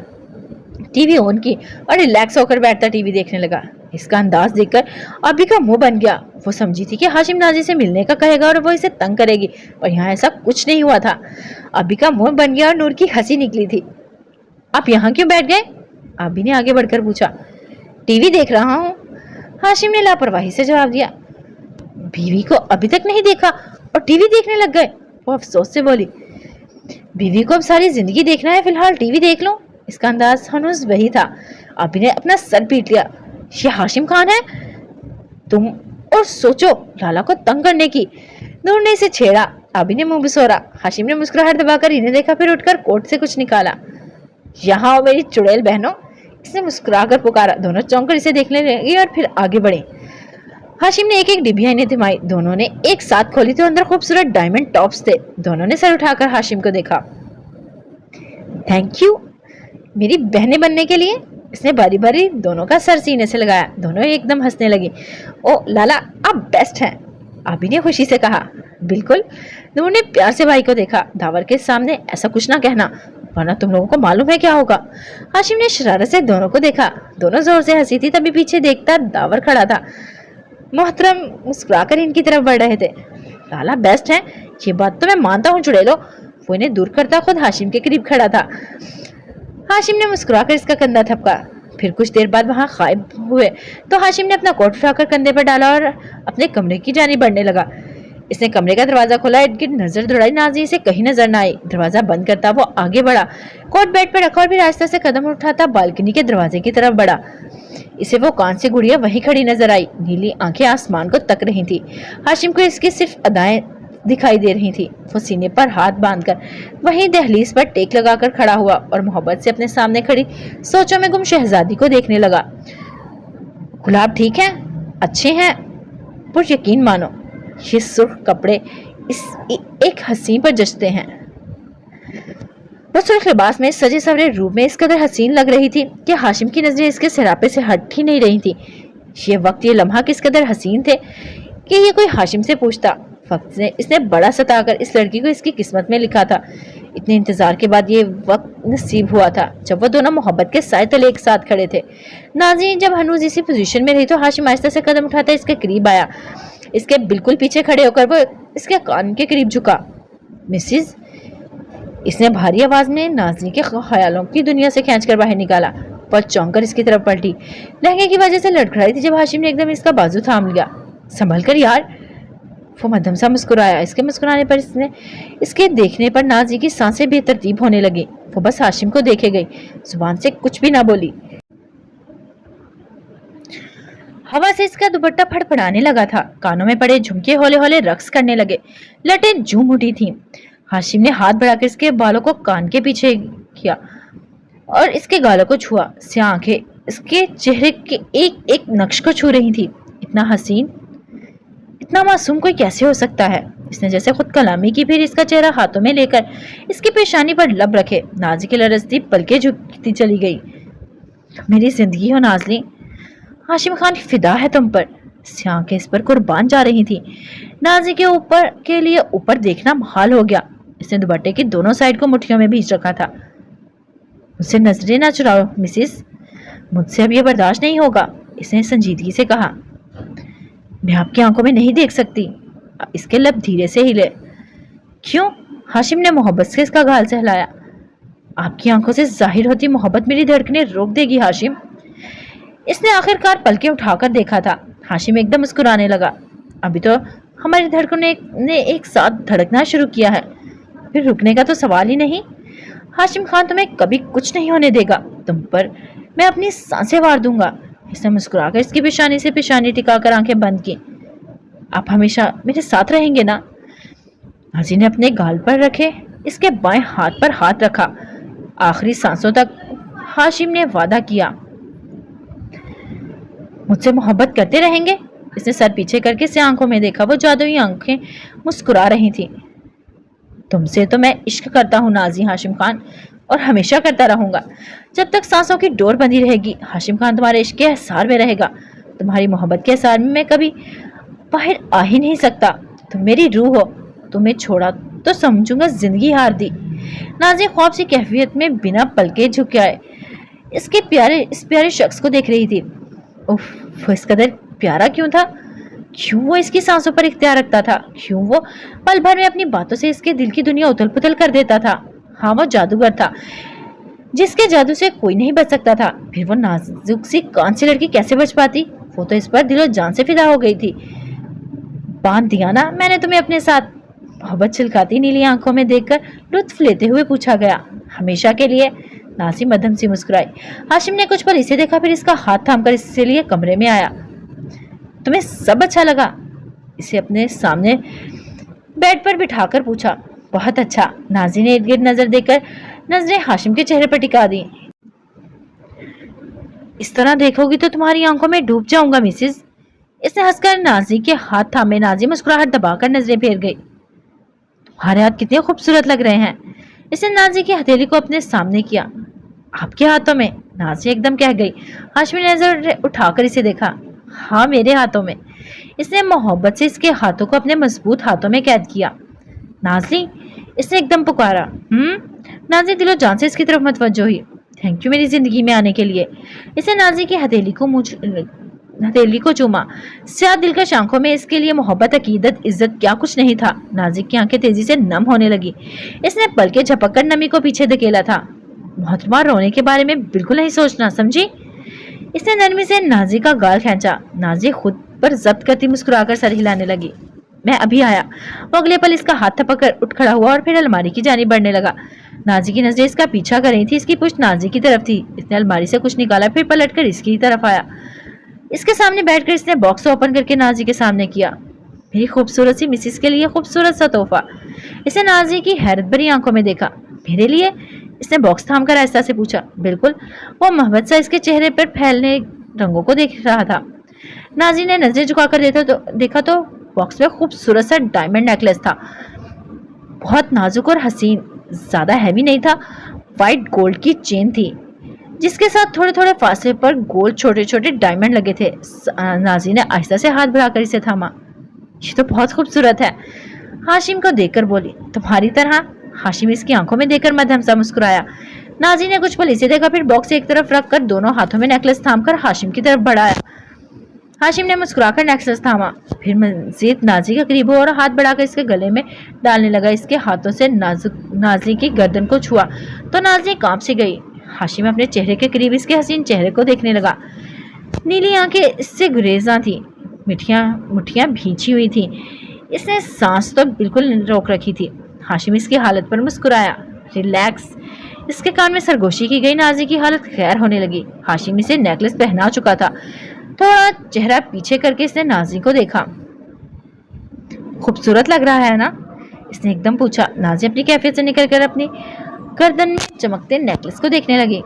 टीवी ऑन की और रिलैक्स होकर बैठता टीवी देखने लगा। इसका अंदाज देखकर अभी का मुंह बन गया। वो समझी थी कि हाशिम नाज़ी से मिलने का कहेगा और वो इसे तंग करेगी, पर यहाँ ऐसा कुछ नहीं हुआ था। अभी का मुंह बन गया और नूर की हंसी निकली थी। आप यहाँ क्यों बैठ गए? अभी ने आगे बढ़कर पूछा। टीवी देख रहा हूँ, हाशिम ने लापरवाही से जवाब दिया। बीवी को अभी तक नहीं देखा और टीवी देखने लग गए? वो अफसोस से बोली। बीवी को अब सारी जिंदगी देखना है, फिलहाल टीवी देख लो। इसका अंदाज हनूज वही था। अभी ने अपना सर पीट लिया। ये हाशिम खान है तुम, और सोचो लाला को तंग करने की। नूर ने इसे छेड़ा। अभी ने मुंह बिसोरा। हाशिम ने मुस्कुराहट दबाकर इन्हें देखा, फिर उठकर कोट से कुछ निकाला। यहाँ आओ मेरी चुड़ैल बहनों, इसने मुस्कुराकर पुकारा। दोनों चौंक कर इसे देखने लगे और फिर आगे बढ़े। हाशिम ने एक एक डिबिया इन्हें थमाई। दोनों ने एक साथ खोली तो अंदर खूबसूरत डायमंड टॉप्स थे। दोनों ने सर उठाकर हाशिम को देखा। थैंक यू मेरी बहनें बनने के लिए। इसने बारी बारी दोनों का सर सीने से लगाया। दोनों एकदम हंसने लगी। ओ लाला, आप बेस्ट हैं, आबी ने खुशी से कहा। बिल्कुल। नूर ने प्यार से भाई को देखा। दावर के सामने ऐसा कुछ ना कहना, वरना तुम लोगों को मालूम है क्या होगा। हाशिम ने शरारत से दोनों को देखा। दोनों जोर से हंसी थी। तभी पीछे देखता दावर खड़ा था। मोहतरम मुस्कुराकर इनकी तरफ बढ़ रहे थे। लाला बेस्ट हैं, ये बात तो मैं मानता हूँ चुड़ैलो। वो इन्हें दूर करता खुद हाशिम के करीब खड़ा था। हाशिम ने मुस्कुराकर इसका कंधा थपका। फिर कुछ देर बाद वहां गायब हुए तो हाशिम ने अपना कोट उठाकर कंधे पर डाला और अपने कमरे की जानिब बढ़ने लगा। इसने कमरे का दरवाजा खोला। इनकी नजर दौड़ाई। नाज़ी इसे कहीं नजर न आई। दरवाजा बंद करता वो आगे बढ़ा। कोट बेड पर रखा और फिर आहिस्ता से कदम उठाता बालकनी के दरवाजे की तरफ बढ़ा। इसे वो कान से गुड़िया वहीं खड़ी नजर आई। नीली आंखें आसमान को तक रही थी। हाशिम को इसकी सिर्फ अदाएं दिखाई दे रही थी। वो सीने पर हाथ बांधकर वहीं दहलीज पर टेक लगाकर खड़ा हुआ और मोहब्बत से अपने सामने खड़ी सोचों में गुम शहजादी को देखने लगा। गुलाब ठीक है, अच्छे हैं, पर यकीन मानो ये सुर्ख कपड़े इस एक हसीन पर जचते हैं। वो सुर्ख लिबास में सजे सवरे रूप में इस कदर हसीन लग रही थी कि हाशिम की नजरें इसके सिरापे से हट ही नहीं रही थी। ये वक्त, ये लम्हा किस कदर हसीन थे कि ये कोई हाशिम से पूछता। वक्त ने इसने बड़ा सताकर इस लड़की को इसकी किस्मत में लिखा था। इतने इंतजार के बाद ये वक्त नसीब हुआ था जब वो दोनों मोहब्बत के साए तले एक साथ खड़े थे। नाज़रीन, जब हनूज इसी पोजीशन में रही तो हाशिम आहिस्ता से कदम उठाता इसके करीब आया। इसके बिल्कुल पीछे खड़े होकर वो इसके कान के करीब झुका। मिसिज, इसने भारी आवाज में नाज़ी के ख्यालों की दुनिया से खींचकर बाहर निकाला। पर चौंक कर इसकी तरफ पलटी। लहंगे की वजह से लड़खड़ाई थी जब हाशिम ने एकदम इसका बाजू थाम लिया। संभल कर यार। वो मध्यम सा मुस्कुराया। इसके मुस्कुराने पर इसके देखने पर नाज़ी की सांसें बेतरतीब होने लगी। वो बस हाशिम को देखे गई, जुबान से कुछ भी ना बोली। हवा से इसका दुपट्टा फड़फड़ाने लगा था। कानों में पड़े झुमके हौले हौले रक्स करने लगे। लटें झूम उठी थीं। हाशिम ने हाथ बढ़ाकर इसके बालों को कान के पीछे किया और इसके गालों को छुआ। स्याह आंखें इसके चेहरे के एक एक नक्श को छू रही थी। इतना हसीन, इतना मासूम कोई कैसे हो सकता है? इसने जैसे खुद कलामी की, फिर इसका चेहरा हाथों में लेकर इसकी पेशानी पर लब रखे नाज़ी की लरजती पलकें झुकती चली गई। मेरी जिंदगी हो नाज़ली, हाशिम खान फिदा है तुम पर। स्याह आंखें इस पर कुर्बान जा रही थी। नाज़ी के ऊपर के लिए ऊपर देखना मुहाल हो गया। इसने दुपट्टे की दोनों साइड को मुट्ठियों में भींच रखा था। मुझसे नजरें ना चुराओ मिसिस, मुझसे अब यह बर्दाश्त नहीं होगा, इसने संजीदगी से कहा। मैं आपकी आंखों में नहीं देख सकती। इसके लब धीरे से हिले। क्यों? हाशिम ने मोहब्बत से इसका गाल सहलाया। आपकी आंखों से जाहिर होती मोहब्बत मेरी धड़कनें रोक देगी हाशिम। इसने आखिरकार पलकें उठाकर देखा था। हाशिम एकदम मुस्कुराने लगा। अभी तो हमारी धड़कनों ने एक साथ धड़कना शुरू किया है, फिर रुकने का तो सवाल ही नहीं। हाशिम खान तुम्हें कभी कुछ नहीं होने देगा। तुम पर मैं अपनी सांसें वार दूंगा। इसने मुस्कुराकर इसकी पेशानी से पेशानी टिकाकर आंखें बंद की। आप हमेशा मेरे साथ रहेंगे ना? हाजी ने अपने गाल पर रखे इसके बाएं हाथ पर हाथ रखा। आखिरी सांसों तक हाशिम ने वादा किया। मुझसे मोहब्बत करते रहेंगे? इसने सर पीछे करके से आंखों में देखा। वो जादुई आंखें मुस्कुरा रही थी। तुमसे तो मैं इश्क करता हूँ नाज़ी हाशिम खान, और हमेशा करता रहूंगा जब तक सांसों की डोर बंधी रहेगी। हाशिम खान तुम्हारे इश्क के एहसार में रहेगा। तुम्हारी मोहब्बत के एहसार में मैं कभी बाहर आ ही नहीं सकता। तुम मेरी रूह हो। तुम्हें छोड़ा तो समझूंगा जिंदगी हार दी। नाज़ी ख्वाब सी कैफियत में बिना पलके झुकाए इस प्यारे शख्स को देख रही थी। उफ, इस कदर प्यारा क्यों था? क्यों वो इसकी सांसों पर इख्तियार रखता था? क्यों वो पल भर में अपनी बातों से इसके दिल की दुनिया उथल पुथल कर देता था? हाँ, वो जादूगर था जिसके जादू से कोई नहीं बच सकता था। फिर वो नाजुक सी कान सी लड़की कैसे बच पाती? वो तो इस पर दिलो जान से फिदा हो गई थी। बांध दिया ना मैंने तुम्हें अपने साथ? मोहब्बत छिलकाती नीली आंखों में देखकर लुत्फ लेते हुए पूछा गया। हमेशा के लिए? नाज़ी मध्यम सी मुस्कुराई। हाशिम ने कुछ पल इसे देखा, फिर इसका हाथ थामकर इससे लिए कमरे में आया। तुम्हें सब अच्छा लगा? इसे अपने सामने बेड पर बिठाकर पूछा। बहुत अच्छा। नाज़ी ने इर्द गिर्द नजर देकर नजरें हाशिम के चेहरे पर टिका दी। इस तरह देखोगी तो तुम्हारी आंखों में डूब जाऊंगा मिसिस। इसने हंसकर नाज़ी के हाथ थामे। नाज़ी मुस्कुराहट दबाकर नजरें फेर गई। तुम्हारे हाथ कितने खूबसूरत लग रहे हैं। इसने नाज़ी की हथेली को अपने सामने किया। आपके हाथों में? नाज़ी एकदम कह गई। हाशिम ने नजर उठाकर इसे देखा। हाँ, मेरे हाथों में। इसने मोहब्बत से इसके हाथों को अपने मजबूत हाथों में कैद किया। नाज़ी, इसने एकदम पुकारा। नाज़ी दिलो जान से इसकी तरफ मतवज्जो हुई। थैंक यू मेरी जिंदगी में आने के लिए। इसने नाज़ी की हथेली को चूमा। स्याह दिलकश आंखों में इसके लिए मोहब्बत, अकीदत, इज्जत क्या कुछ नहीं था। नाज़ी की आंखें तेजी से नम होने लगी। इसने पलके झपककर नमी को पीछे धकेला था। मोहतरमा, रोने के बारे में बिल्कुल नहीं सोचना, समझी? इसने नरमी से नाज़ी का गाल खींचा। नाज़ी खुद पर जब्त करती मुस्कुराकर सर हिलाने लगी। मैं अभी आया। वो अगले पल इसका हाथ थपकर उठ खड़ा हुआ और फिर अलमारी की जानिब बढ़ने लगा। नाज़ी की नजरें इसका पीछा कर रही थी। इसकी पुश्त नाज़ी की तरफ थी। इसने अलमारी से कुछ निकाला, फिर पलटकर इसकी तरफ आया। इसके सामने बैठकर इसने बॉक्स ओपन करके नाज़ी के सामने किया। मेरी खूबसूरत सी मिसिस के लिए खूबसूरत सा तोहफा। इसने नाज़ी की हैरत भरी आंखों में देखा। मेरे लिए? इसने बॉक्स थामकर आहिस्ता से पूछा। बिल्कुल। वो मोहब्बत सा इसके चेहरे पर फैलने रंगों को देख रहा था। नाज़ी ने नजरें झुकाकर देखा तो बॉक्स में खूबसूरत सा डायमंड नेकलेस था। बहुत नाजुक और हसीन, ज्यादा हैवी नहीं था। वाइट गोल्ड की चेन थी जिसके साथ थोड़े थोड़े फासले पर गोल्ड छोटे छोटे डायमंड लगे थे। नाज़ी ने आहिस्ता से हाथ बढ़ाकर इसे थामा। ये तो बहुत खूबसूरत है। हाशिम को देखकर बोली। तुम्हारी तरह? हाशिम इसकी आंखों में देखकर मध्यम सा मुस्कुराया। नाज़ी ने कुछ पल इसे देखा, फिर बॉक्स एक तरफ रखकर दोनों हाथों में नेकलेस थामकर हाशिम की तरफ बढ़ाया। हाशिम ने मुस्कुराकर नेकलेस थामा, फिर मजीद नाजी के करीब हुआ और हाथ बढ़ाकर इसके गले में डालने लगा। इसके हाथों से नाजी की गर्दन को छुआ तो नाजी कांप सी गई। हाशिम अपने चेहरे के करीब इसके हसीन चेहरे को देखने लगा। नीली आंखें इससे गुरेजा थी, मुठ्ठियां भींची हुई थी। इसने सांस तो बिल्कुल रोक रखी थी। हाशिम इसकी हालत पर मुस्कुराया। रिलैक्स। इसके कान में सरगोशी की गई। नाजी की हालत खैर होने लगी। हाशिम इसे नेकलेस पहना चुका था। थोड़ा चेहरा पीछे करके इसने नाजी को देखा। खूबसूरत लग रहा है ना? इसने एकदम पूछा। नाजी अपनी कैफियत से निकलकर अपनी गर्दन में चमकते नेकलेस को देखने लगी।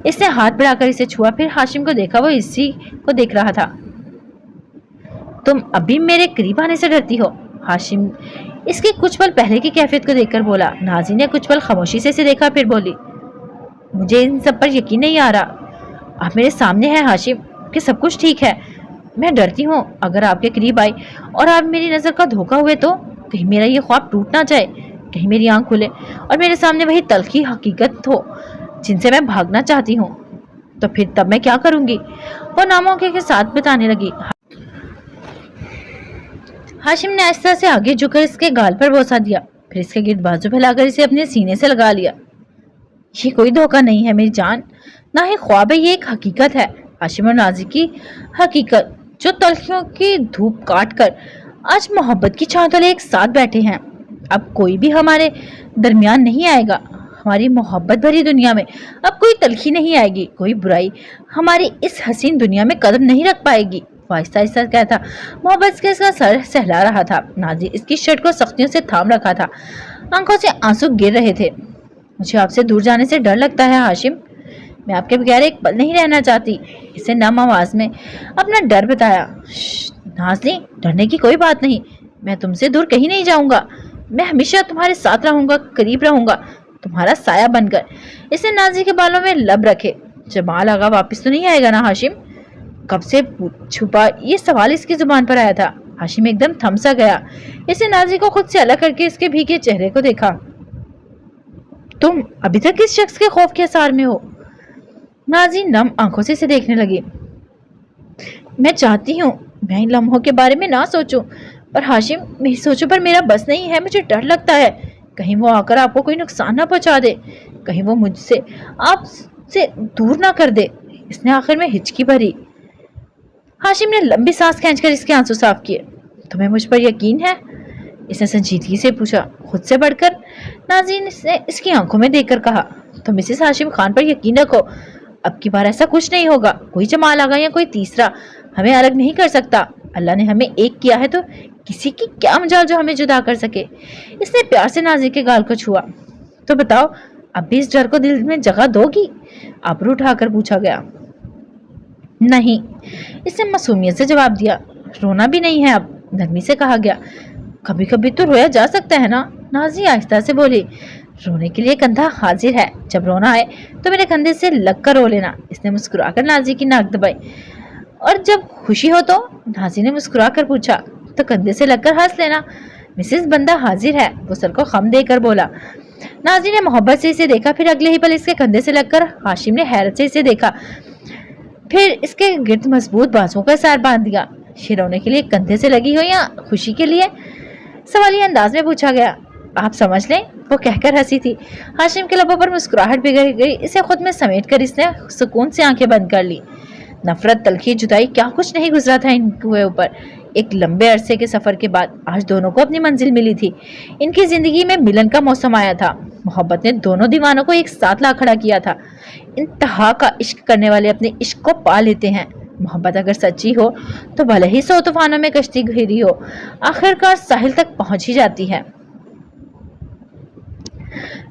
इसने हाथ बढ़ाकर इसे छुआ, फिर हाशिम को देखा। वो इसी को देख रहा था। तुम अभी मेरे करीब आने से डरती हो? हाशिम इसके कुछ पल पहले की कैफियत को देखकर बोला। नाजी ने कुछ पल खामोशी से इसे देखा, फिर बोली, मुझे इन सब पर यकीन नहीं आ रहा। आप मेरे सामने हैं हाशिम कि सब कुछ ठीक है। मैं डरती हूँ अगर आपके करीब आई और आप मेरी नज़र का धोखा हुए तो कहीं मेरा ये ख्वाब टूट ना जाए, कहीं मेरी आंख खुले और मेरे सामने वही तल्खी हकीकत हो जिनसे मैं भागना चाहती हूँ, तो फिर तब मैं क्या करूँगी? वो नामौके के साथ बताने लगी। हाशिम ने आहिस्ता से आगे झुककर इसके गाल पर बोसा दिया, फिर इसके गिर्द बाजू फैलाकर इसे अपने सीने से लगा लिया। ये कोई धोखा नहीं है मेरी जान, ना ही ख्वाब है, ये एक हकीकत है। हाशिम और नाजी की हकीकत, जो तलखियों की धूप काट कर आज मोहब्बत की छांव तले एक साथ बैठे हैं। अब कोई भी हमारे दरमियान नहीं आएगा। हमारी मोहब्बत भरी दुनिया में अब कोई तलखी नहीं आएगी, कोई बुराई हमारी इस हसीन दुनिया में कदम नहीं रख पाएगी। आहिस्ता आहिस्ता कहता मोहब्बत के इसका सर सहला रहा था। नाजी इसकी शर्ट को सख्तियों से थाम रखा था। आंखों से आंसू गिर रहे थे। मुझे आपसे दूर जाने से डर लगता है हाशिम, मैं आपके बगैर एक पल नहीं रहना चाहती। इसे नम आवाज में अपना डर बताया। नाज़ी, डरने की कोई बात नहीं, मैं तुमसे दूर कहीं नहीं जाऊंगा। मैं हमेशा तुम्हारे साथ रहूंगा, करीब रहूंगा, तुम्हारा साया बनकर। इसने नाज़ी के बालों में लब रखे। जमाल आगा वापस तो नहीं आएगा ना हाशिम? कब से छुपा ये सवाल इसकी जुबान पर आया था। हाशिम एकदम थम सा गया। इसने नाज़ी को खुद से अलग करके इसके भीगे चेहरे को देखा। तुम अभी तक किस शख्स के खौफ के आसार में हो? नाज़ी नम आंखों से इसे देखने लगी। मैं चाहती हूँ मैं इन लम्हों के बारे में ना सोचूं, पर हाशिम मेरी सोचों पर मेरा बस नहीं है। मुझे डर लगता है कहीं वो आकर आपको कोई नुकसान ना पहुंचा दे, कहीं वो मुझसे आपसे दूर ना कर दे। इसने आखिर में हिचकी भरी। हाशिम ने लंबी सांस खींचकर इसके आंसू साफ किए। तुम्हें मुझ पर यकीन है? इसने संजीदगी से पूछा, खुद से बढ़कर। नाज़ी ने इसकी आंखों में देखकर कहा, तो मिसेस हाशिम खान पर यकीन रखो, अब की बार ऐसा कुछ नहीं होगा। कोई जमाल आगा या कोई तीसरा हमें अलग नहीं कर सकता। अल्लाह ने हमें एक किया है तो किसी की क्या मजाल जो हमें जुदा कर सके। इसने प्यार से नाज़ी के गाल को छुआ। तो बताओ, अब भी इस डर को दिल में जगह दोगी? आबरू उठाकर पूछा गया। नहीं, इसने मासूमियत से जवाब दिया। रोना भी नहीं है अब, नरमी से कहा गया। कभी कभी तो रोया जा सकता है ना? नाज़ी आहिस्ता से बोली। रोने के लिए कंधा हाजिर है, जब रोना आए तो मेरे कंधे से लग कर रो लेना। इसने मुस्कुराकर नाज़ी की नाक दबाई। और जब खुशी हो तो? नाज़ी ने मुस्कुराकर पूछा। तो कंधे से लगकर हंस लेना। मिसेस बंदा हाजिर है, वो सर को खम देकर बोला। नाज़ी ने मोहब्बत से इसे देखा, फिर अगले ही पल इसके कंधे से लगकर। हाशिम ने हैरत से इसे देखा, फिर इसके गिर्द मजबूत बाजुओं का सार बांध दिया। ये रोने के लिए कंधे से लगी हो या खुशी के लिए? सवालिया अंदाज में पूछा गया। आप समझ लें, वो कहकर हंसी थी। हाशिम के लबों पर मुस्कुराहट बिगड़ गई। इसे खुद में समेट कर इसने सुकून से आंखें बंद कर ली। नफरत, तलखी, जुदाई, क्या कुछ नहीं गुजरा था इनके ऊपर। एक लंबे अरसे के सफर के बाद आज दोनों को अपनी मंजिल मिली थी। इनकी जिंदगी में मिलन का मौसम आया था। मोहब्बत ने दोनों दीवानों को एक साथ ला खड़ा किया था। इंतहा का इश्क करने वाले अपने इश्क को पा लेते हैं। मोहब्बत अगर सच्ची हो तो भले ही 100 तूफानों में कश्ती घिरी हो, आखिरकार साहिल तक पहुंच ही जाती है।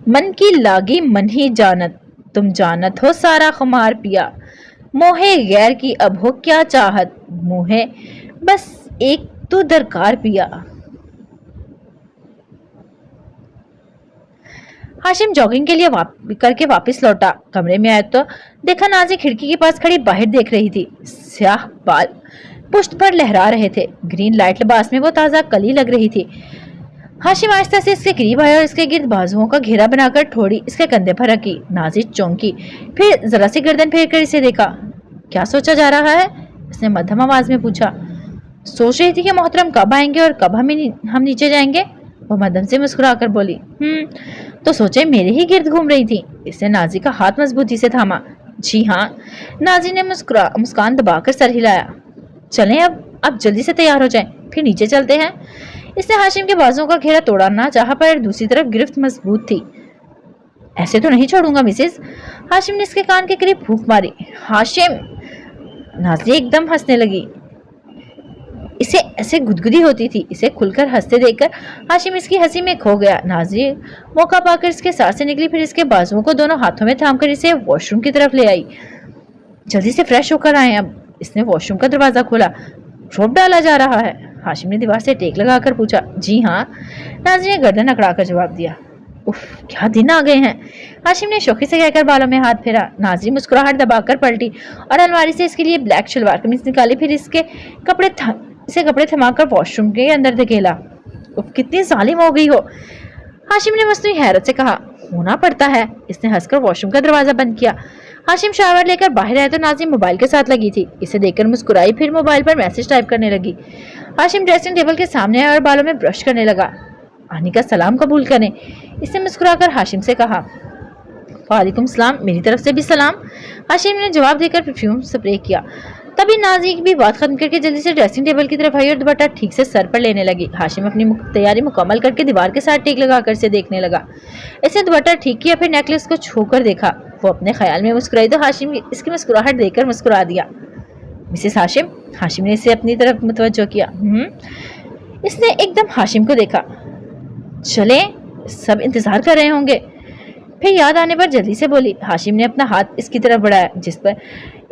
मन की लागी मन ही जानत, तुम जानत हो सारा खुमार पिया। मोहे गैर की अब हो क्या चाहत, मोहे बस एक तो दरकार पिया। हाशिम जॉगिंग के लिए करके वापस लौटा। कमरे में आया तो देखा नाज़ी खिड़की के पास खड़ी बाहर देख रही थी। स्याह बाल पुश्त पर लहरा रहे थे। ग्रीन लाइट लिबास में वो ताज़ा कली लग रही थी। हाशिम आहिस्ता से इसके करीब आया और इसके गिर्द बाजुओं का घेरा बनाकर ठोड़ी इसके कंधे पर रखी। नाज़ी चौंकी, फिर जरा सी गर्दन फेर कर इसे देखा। क्या सोचा जा रहा है? उसने मध्यम आवाज में पूछा। सोच रही थी कि मोहतरम कब आएंगे और कब हम नीचे जाएंगे। वो मध्यम से मुस्कुराकर बोली। तो सोचे मेरे ही गिर्द घूम रही थी। इसने नाजी का हाथ मजबूती से थामा। जी हाँ। नाजी ने मुस्कान दबाकर सर हिलाया। चलें अब जल्दी से तैयार हो जाएं, फिर नीचे चलते हैं। इसने हाशिम के बाजुओं का घेरा तोड़ना चाहा पर दूसरी तरफ गिरफ्त मजबूत थी। ऐसे तो नहीं छोड़ूंगा मिसेस। हाशिम ने इसके कान के करीब फूंक मारी। हाशिम। नाजी एकदम हंसने लगी। इसे ऐसे गुदगुदी होती थी। इसे खुलकर हंसते देखकर हाशिम इसकी हंसी में खो गया। नाजी मौका पाकर इसके साथ से निकली, फिर इसके बाजुओं को दोनों हाथों में थामकर इसे वॉशरूम की तरफ ले आई। जल्दी से फ्रेश होकर आए अब। इसने वॉशरूम का दरवाजा खोला। रोप डाला जा रहा है। हाशिम ने दीवार से टेक लगाकर पूछा। जी हाँ। नाजी ने गर्दन अकड़ाकर जवाब दिया। उफ, क्या दिन आ गए हैं। हाशिम ने शौकी से कहकर बालों में हाथ फेरा। नाजी मुस्कुराहट दबाकर पलटी और अलमारी से इसके लिए ब्लैक शलवार कमीज निकाली, फिर इसे कपड़े थमाकर वॉशरूम के अंदर धकेला। उफ, कितनी जालिम हो गई हो। हाशिम ने मसनूई हैरत से कहा। होना पड़ता है। इसने हंसकर वॉशरूम का दरवाजा बंद किया। हाशिम शावर लेकर बाहर आया तो नाज़ी मोबाइल के साथ लगी थी। इसे देखकर मुस्कुराई, फिर मोबाइल पर मैसेज टाइप करने लगी। हाशिम ड्रेसिंग टेबल के सामने आया और बालों में ब्रश करने लगा। आनी का सलाम कबूल करें। इसने मुस्कुराकर हाशिम से कहा। वालेकुम सलाम, मेरी तरफ से भी सलाम। हाशिम ने जवाब देकर परफ्यूम स्प्रे किया। तभी नाज़ी भी बात खत्म करके जल्दी से ड्रेसिंग टेबल की तरफ आई और दुपट्टा ठीक से सर पर लेने लगी। हाशिम अपनी तैयारी मुकम्मल करके दीवार के साथ टेक लगाकर इसे देखने लगा। इसे दुपट्टा ठीक किया, फिर नेकलेस को छूकर देखा। वो अपने ख्याल में मुस्कुराई तो हाशिम इसकी मुस्कुराहट देखकर मुस्कुरा दिया। मिसेस हाशिम। हाशिम ने इसे अपनी तरफ मुतवज्जो किया। इसने एकदम हाशिम को देखा। चले, सब इंतजार कर रहे होंगे। फिर याद आने पर जल्दी से बोली। हाशिम ने अपना हाथ इसकी तरफ बढ़ाया, जिस पर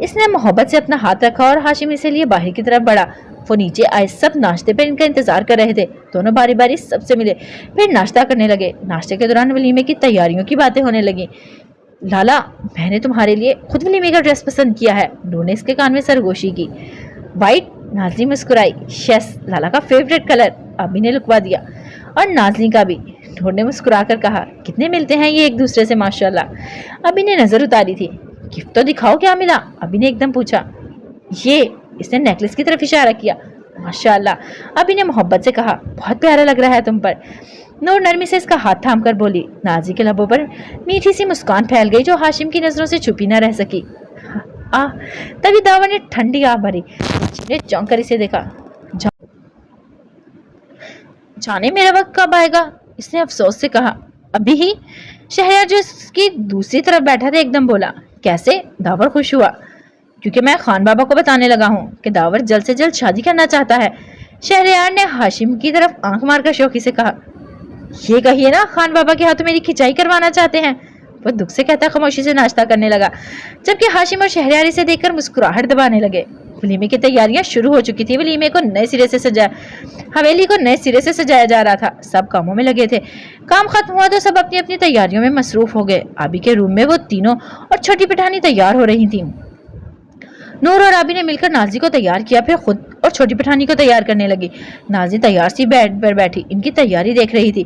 इसने मोहब्बत से अपना हाथ रखा और हाशिम इसे लिए बाहर की तरफ बढ़ा। वो नीचे आए। सब नाश्ते पर इनका इंतजार कर रहे थे। दोनों बारी बारी सबसे मिले, फिर नाश्ता करने लगे। नाश्ते के दौरान वलीमे की तैयारियों की बातें होने लगी। लाला, मैंने तुम्हारे लिए खुद वलीमे का ड्रेस पसंद किया है। नूर ने इसके कान में सरगोशी की। वाइट। नाज़ी मुस्कुराई। यस, लाला का फेवरेट कलर। अभी ने लुकवा दिया। और नाज़ी का भी। नूर ने मुस्कुराकर कहा। कितने मिलते हैं ये एक दूसरे से माशाल्लाह। अभी ने नजर उतारी थी। गिफ्ट तो दिखाओ, क्या मिला। अभी ने एकदम पूछा। ये। इसने नेकलेस की तरफ इशारा किया। माशाल्लाह। अभी ने मोहब्बत से कहा। बहुत प्यारा लग रहा है तुम पर। नूर नरमी से इसका हाथ थाम कर बोली। नाज़ी के लबों पर मीठी सी मुस्कान फैल गई जो हाशिम की नजरों से छुपी न रह सकी। तभी दावा ने ठंडी आह भरी। ने चौंक कर इसे देखा। जाने मेरा वक्त कब आएगा। इसने अफसोस से कहा। अभी ही। शहरयार जो इसकी दूसरी तरफ बैठा था एकदम बोला। कैसे। दावर खुश हुआ, क्योंकि मैं खान बाबा को बताने लगा हूँ कि दावर जल्द से जल्द शादी करना चाहता है। शहरयार ने हाशिम की तरफ आंख मारकर शौकी से कहा। ये कहिए ना, खान बाबा के हाथों मेरी खिंचाई करवाना चाहते हैं। वो दुख से कहता खामोशी से नाश्ता करने लगा, जबकि हाशिम और शहरयार इसे देखकर मुस्कुराहट दबाने लगे। वलीमे की तैयारियां शुरू हो चुकी थी। हवेली को नए सिरे से सजाया जा रहा था। सब कामों में लगे थे। काम खत्म हुआ तो सब अपनी अपनी तैयारियों में मसरूफ हो गए। आबी के रूम में वो तीनों और छोटी पठानी तैयार हो रही थी। नूर और आबी ने मिलकर नाज़ी को तैयार किया, फिर खुद और छोटी पठानी को तैयार करने लगी। नाज़ी तैयार सी बेड पर बैठी इनकी तैयारी देख रही थी।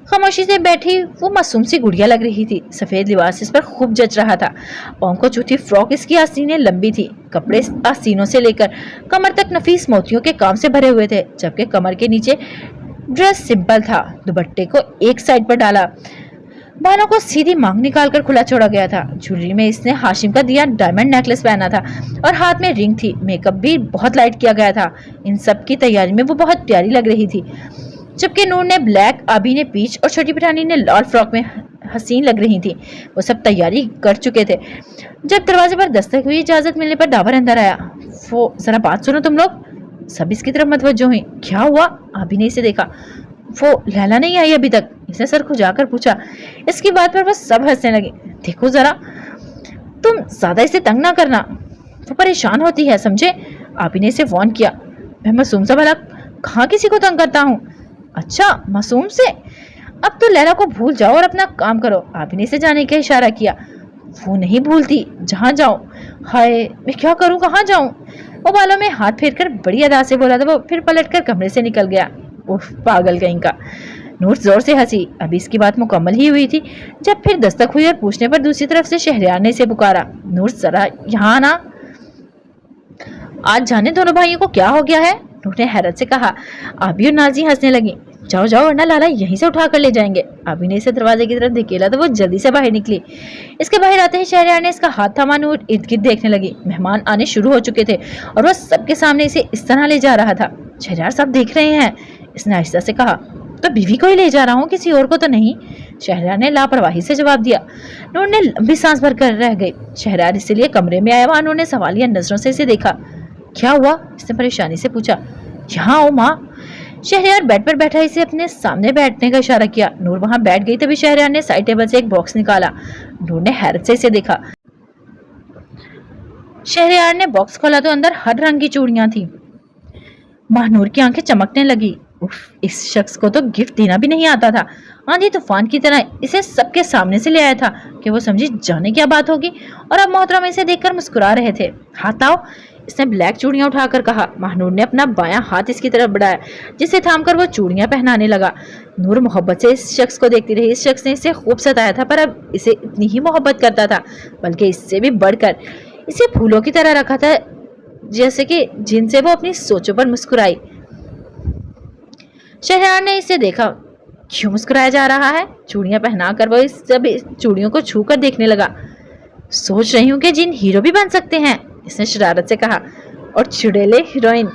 खामोशी से बैठी वो मासूम सी गुड़िया लग रही थी। सफ़ेद लिबास इस पर खूब जच रहा था। पाँव को चूथी फ्रॉक इसकी आस्तीनें लंबी थी। कपड़े आस्तीनों से लेकर कमर तक नफीस मोतियों के काम से भरे हुए थे, जबकि कमर के नीचे ड्रेस सिंपल था। दुपट्टे को एक साइड पर डाला, बालों को सीधी मांग निकालकर खुला छोड़ा गया था। ज्वेलरी में इसने हाशिम का दिया डायमंड नेकलेस पहना था और हाथ में रिंग थी। मेकअप भी बहुत लाइट किया गया था। इन सब की तैयारी में वो बहुत प्यारी लग रही थी, जबकि नूर ने ब्लैक, आबी ने पीच और छोटी पठानी ने लाल फ्रॉक में हसीन लग रही थी। वो सब तैयारी कर चुके थे। जब दरवाजे पर दस्तक हुई, इजाजत मिलने पर दावर अंदर आया। वो जरा बात सुनो तुम लोग। सब इसकी तरफ मतवज्जो हुई। क्या हुआ। आबी ने इसे देखा। वो लैला नहीं आई अभी तक। इसने सर खुजाकर पूछा। इसकी बात पर बस सब हंसने लगे। देखो जरा, तुम ज्यादा इसे तंग ना करना, वो परेशान होती है, समझे। आपी ने इसे फोन किया। मैं मासूम सा भला कहाँ किसी को तंग करता हूँ। अच्छा, मासूम से। अब तो लैला को भूल जाओ और अपना काम करो। आपी ने इसे जाने का इशारा किया। वो नहीं भूलती, जहाँ जाऊं। हाय, मैं क्या करूं, कहाँ जाऊं। वो बालों में हाथ फेरकर बड़ी अदा से बोला था वो, फिर पलटकर कमरे से निकल गया। उफ, पागल कहीं का। नूर जोर से हंसी। अभी इसकी बात मुकम्मल ही हुई थी जब फिर दस्तक हुई और पूछने पर दूसरी तरफ से शहरयार ने इसे पुकारा। नूर जरा यहाँ ना। आज जाने दोनों भाइयों को क्या हो गया है, नूर ने हैरत से कहा। आबी और नाजी हंसने लगी। जाओ जाओ वरना लाला यहीं से उठा कर ले जाएंगे। आबी ने इसे दरवाजे की तरफ धकेला तो वो जल्दी से बाहर निकली। इसके बाहर आते ही शहरयार ने इसका हाथ थामा। नूर इर्द गिर्द देखने लगी। मेहमान आने शुरू हो चुके थे और वह सबके सामने इसे इस तरह ले जा रहा था। शहरयार सब देख रहे हैं, इसने आहिस्ता से कहा। तो बीवी को ही ले जा रहा हूँ, किसी और को तो नहीं, शहरयार ने लापरवाही से जवाब दिया। नूर ने लंबी सांस भर कर रह गई। शहरयार इसलिए कमरे में आया। वहां नूर ने सवालिया नजरों से इसे देखा। क्या हुआ, इसने परेशानी से पूछा। यहाँ आओ माँ। शहरयार बेड पर बैठा इसे अपने सामने बैठने का इशारा किया। नूर वहां बैठ गई। तभी शहरयार ने साइड टेबल से एक बॉक्स निकाला। नूर ने हैरत से इसे देखा। शहरयार ने बॉक्स खोला तो अंदर हर रंग की चूड़ियां थी। महानूर की आंखें चमकने लगी। उफ, इस शख्स को तो गिफ्ट देना भी नहीं आता था। आंधी तूफान की तरह इसे सबके सामने से ले आया था कि वो समझी जाने क्या बात होगी। और अब मोहतरम इसे देखकर मुस्कुरा रहे थे। हाथ आओ, इसने ब्लैक चूड़ियां उठाकर कहा। महानूर ने अपना बायां हाथ इसकी तरफ बढ़ाया, जिसे थामकर वो चूड़ियां पहनाने लगा। नूर मोहब्बत से इस शख्स को देखती रही। इस शख्स ने इसे खूब सताया था, पर अब इसे इतनी ही मोहब्बत करता था, बल्कि इससे भी बढ़कर इसे फूलों की तरह रखा था, जैसे कि जिनसे वो अपनी सोचों पर मुस्कुराई। शहरयार ने इसे देखा। क्यों मुस्कुराया जा रहा है? चूड़ियां पहनाकर वो इस सब चूड़ियों को छू कर देखने लगा। सोच रही हूँ कि जिन हीरो भी बन सकते हैं, इसने शरारत से कहा। और चुड़ैले हीरोइन।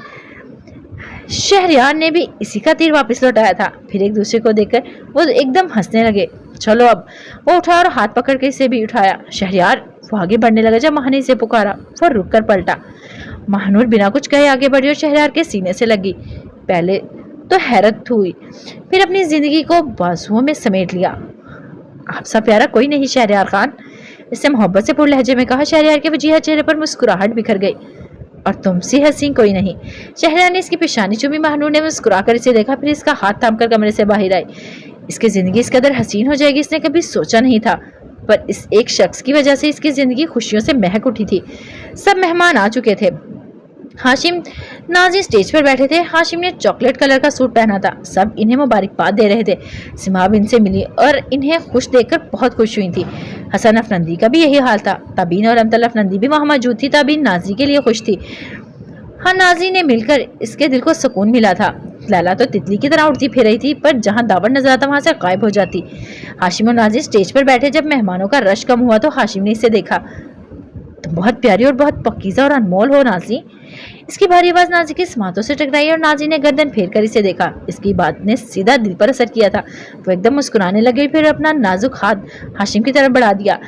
शहरयार ने भी इसी का तीर वापस लौटाया था। फिर एक दूसरे को देखकर वो एकदम हंसने लगे। चलो अब। वो उठा और हाथ पकड़ के इसे भी उठाया। शहरयार वो आगे बढ़ने लगा। जब माह ने इसे पुकारा, वो रुक कर पलटा। महानूर बिना कुछ कहे आगे बढ़ी और शहरयार के सीने से लगी। पहले तो हैरत हुई, फिर अपनी जिंदगी को बाजुओं में समेट लिया। आपसा प्यारा कोई नहीं शहरयार खान, इसने मोहब्बत से पूर्ण लहजे में कहा। शहरयार के वजीहा चेहरे पर मुस्कुराहट बिखर गई। और तुमसे हसीन कोई नहीं। शहरयार ने इसकी पेशानी चूमी। महानूर ने मुस्कुराकर इसे देखा, फिर इसका हाथ थामकर कमरे से बाहर आई। इसकी जिंदगी इस कदर हसीन हो जाएगी इसने कभी सोचा नहीं था, पर इस एक शख्स की वजह से इसकी जिंदगी खुशियों से महक उठी थी। सब मेहमान आ चुके थे। हाशिम नाजी स्टेज पर बैठे थे। हाशिम ने चॉकलेट कलर का सूट पहना था। सब इन्हें मुबारकबाद दे रहे थे। सिमा भी इनसे मिली और इन्हें खुश देखकर बहुत खुश हुई थी। हसन अफनंदी का भी यही हाल था। तबीन और अमतल अफनंदी भी वहां मौजूद थी। तबीन नाजी के लिए खुश थी। हाँ, नाजी ने मिलकर इसके दिल को सुकून मिला था। लैला तो तितली की तरह उड़ती फिर रही थी, पर जहां दावत नजर आता वहां से गायब हो जाती। हाशिम और नाजी स्टेज पर बैठे। जब मेहमानों का रश कम हुआ तो हाशिम ने इसे देखा। तुम बहुत प्यारी और बहुत पकीज़ा और अनमोल हो नाजी। इसकी भारी आवाज नाजी की समातों से टकराई और नाजी ने गर्दन फेर कर इसे देखा। इसकी बात ने सीधा दिल पर असर किया था। वो एकदम मुस्कुराने लगी, फिर अपना नाजुक हाथ हाशिम की तरफ बढ़ा दिया,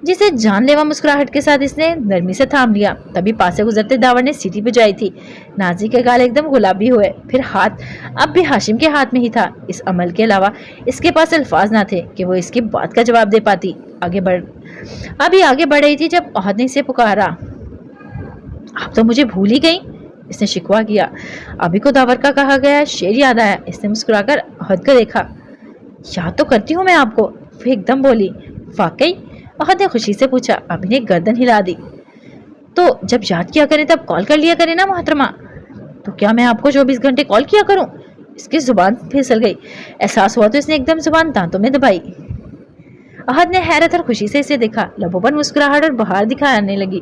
जिसे जानलेवा मुस्कुराहट के साथ इसने नरमी से थाम लिया। तभी पास से गुजरते दावर ने सीटी बजाई थी। नाजी के गाल एकदम गुलाबी हुए। फिर हाथ अब भी हाशिम के हाथ में ही था। इस अमल के अलावा इसके पास अल्फाज ना थे कि वो इसकी बात का जवाब दे पाती। अभी आगे बढ़ रही थी जब अहद ने इसे पुकारा। आप तो मुझे भूल ही गई, इसने शिकवा किया। अभी को दावर का कहा गया शेर याद आया। इसने मुस्कुराकर अहद को देखा। याद तो करती हूँ मैं आपको, वो एकदम बोली। वाकई? अहद ने खुशी से पूछा। अभी ने गर्दन हिला दी। तो जब याद किया करें तब कॉल कर लिया करें ना मोहतरमा। तो क्या मैं आपको 24 घंटे कॉल किया करूं? इसकी जुबान फिसल गई। एहसास हुआ तो इसने एकदम जुबान दांतों में दबाई। अहद ने हैरत और खुशी से इसे देखा। लबों पर मुस्कुराहट और बहार दिखाने लगी।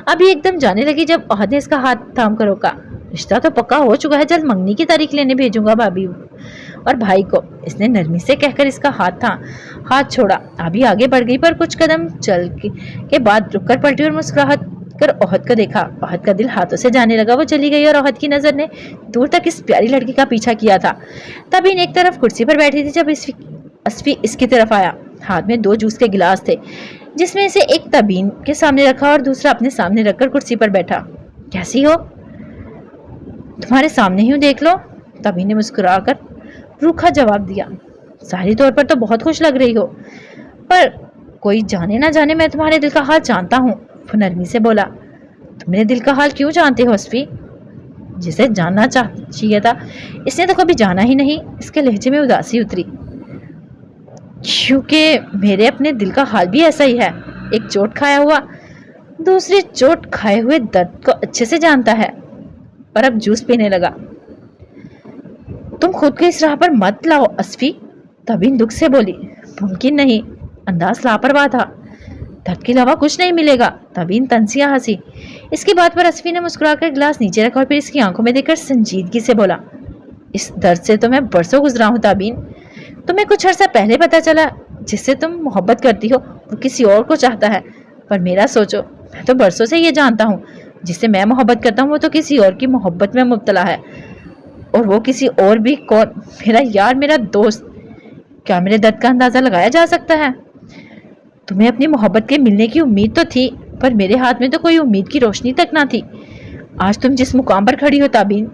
अभी एकदम जाने लगी जब अहद ने इसका हाथ थाम कर रोका। रिश्ता तो पक्का हो चुका है, जल्द मंगनी की तारीख लेने भेजूंगा भाभी और भाई को, इसने नरमी से कहकर इसका हाथ छोड़ा। अभी आगे बढ़ गई, पर कुछ कदम चल के बाद रुककर पलटी और मुस्कुराहट कर अहद को देखा। अहद का दिल हाथों से जाने लगा। वो चली गई और अहद की नजर ने दूर तक इस प्यारी लड़की का पीछा किया था। तभी एक तरफ कुर्सी पर बैठी थी जब असफी इसकी तरफ आया। हाथ में 2 जूस के गिलास थे, जिसमें से एक तबीन के सामने रखा और दूसरा अपने सामने रखकर कुर्सी पर बैठा। कैसी हो? तुम्हारे सामने ही हूँ, देख लो, तबीन ने मुस्कुराकर रूखा जवाब दिया। ज़ाहिरी तौर पर तो बहुत खुश लग रही हो, पर कोई जाने ना जाने मैं तुम्हारे दिल का हाल जानता हूँ, वो नरमी से बोला। तुम मेरे दिल का हाल क्यों जानते हो असफी? जिसे जानना चाहिए था इसने तो कभी जाना ही नहीं। इसके लहजे में उदासी उतरी। क्योंकि मेरे अपने दिल का हाल भी ऐसा ही है। एक चोट खाया हुआ दूसरी चोट खाए हुए दर्द को अच्छे से जानता है। और अब जूस पीने लगा। तुम खुद को इस राह पर मत लाओ असफी, तबीन दुख से बोली। मुमकिन नहीं, अंदाज लापरवाह था। दर्द के अलावा कुछ नहीं मिलेगा। तबीन तंसिया हंसी। इसकी बात पर असफी ने मुस्कुराकर गिलास नीचे रखा और फिर इसकी आंखों में देखकर संजीदगी से बोला, इस दर्द से तो मैं बरसों गुजरा हूँ तबीन। तुम्हें कुछ अर्सा पहले पता चला जिससे तुम मोहब्बत करती हो वो किसी और को चाहता है, पर मेरा सोचो, मैं तो बरसों से ये जानता हूँ जिससे मैं मोहब्बत करता हूँ वो तो किसी और की मोहब्बत में मुब्तला है, और वो किसी और भी कौन? मेरा यार, मेरा दोस्त। क्या मेरे दर्द का अंदाजा लगाया जा सकता है? तुम्हें अपनी मोहब्बत के मिलने की उम्मीद तो थी, पर मेरे हाथ में तो कोई उम्मीद की रोशनी तक ना थी। आज तुम जिस मुकाम पर खड़ी हो ताबीन,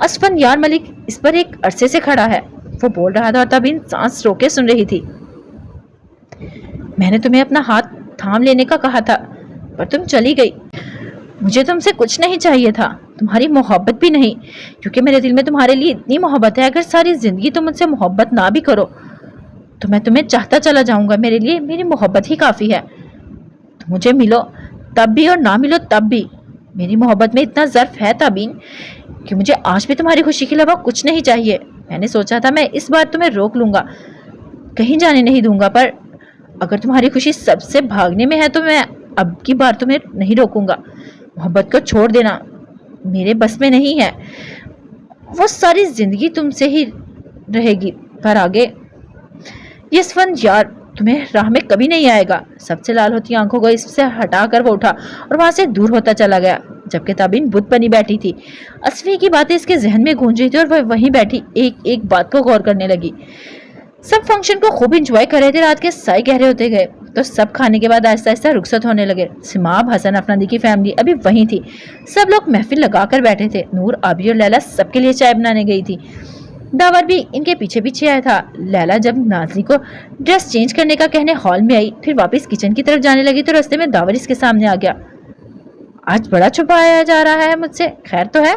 असफन यार मलिक इस पर एक अरसे से खड़ा है। वो बोल रहा था और ताबीन सांस रोके सुन रही थी। मैंने तुम्हें अपना हाथ थाम लेने का कहा था, पर तुम चली गई। मुझे तुमसे कुछ नहीं चाहिए था, तुम्हारी मोहब्बत भी नहीं, क्योंकि मेरे दिल में तुम्हारे लिए इतनी मोहब्बत है। अगर सारी जिंदगी तुम मुझसे मोहब्बत ना भी करो तो मैं तुम्हें चाहता चला जाऊंगा। मेरे लिए मेरी मोहब्बत ही काफी है। तो मुझे मिलो तब भी और ना मिलो तब भी। मेरी मोहब्बत में इतना ज़र्फ है ताबीन कि मुझे आज भी तुम्हारी खुशी के अलावा कुछ नहीं चाहिए। मैंने सोचा था मैं इस बार तुम्हें रोक लूंगा, कहीं जाने नहीं दूंगा, पर अगर तुम्हारी खुशी सबसे भागने में है तो मैं अब की बार तुम्हें नहीं रोकूंगा। मोहब्बत को छोड़ देना मेरे बस में नहीं है। वो सारी जिंदगी तुमसे ही रहेगी, पर आगे यशवंत यार तुम्हें राह में कभी नहीं आएगा। सबसे लाल होती आंखों को इससे हटाकर वो उठा और वहां से दूर होता चला गया, जबकि ताबीन बुत बनी बैठी थी। असफी की बातें इसके जहन में गूंज रही थी और वह वहीं बैठी एक एक बात को गौर करने लगी। सब फंक्शन को खूब इंजॉय कर रहे थे। रात के साए गहरे होते गए तो सब खाने के बाद आहिस्ता आहिस्ता रुखसत होने लगे। सिमाब, हसन, अफनादी की फैमिली अभी वहीं थी। सब लोग महफिल लगाकर बैठे थे। नूर, आबी और लैला सबके लिए चाय बनाने गई थी। दावर भी इनके पीछे पीछे आया था। लैला जब नाज़ी को ड्रेस चेंज करने का कहने हॉल में आई, फिर वापस किचन की तरफ जाने लगी तो रास्ते में दावर इसके सामने आ गया। आज बड़ा छुपाया जा रहा है मुझसे, खैर तो है?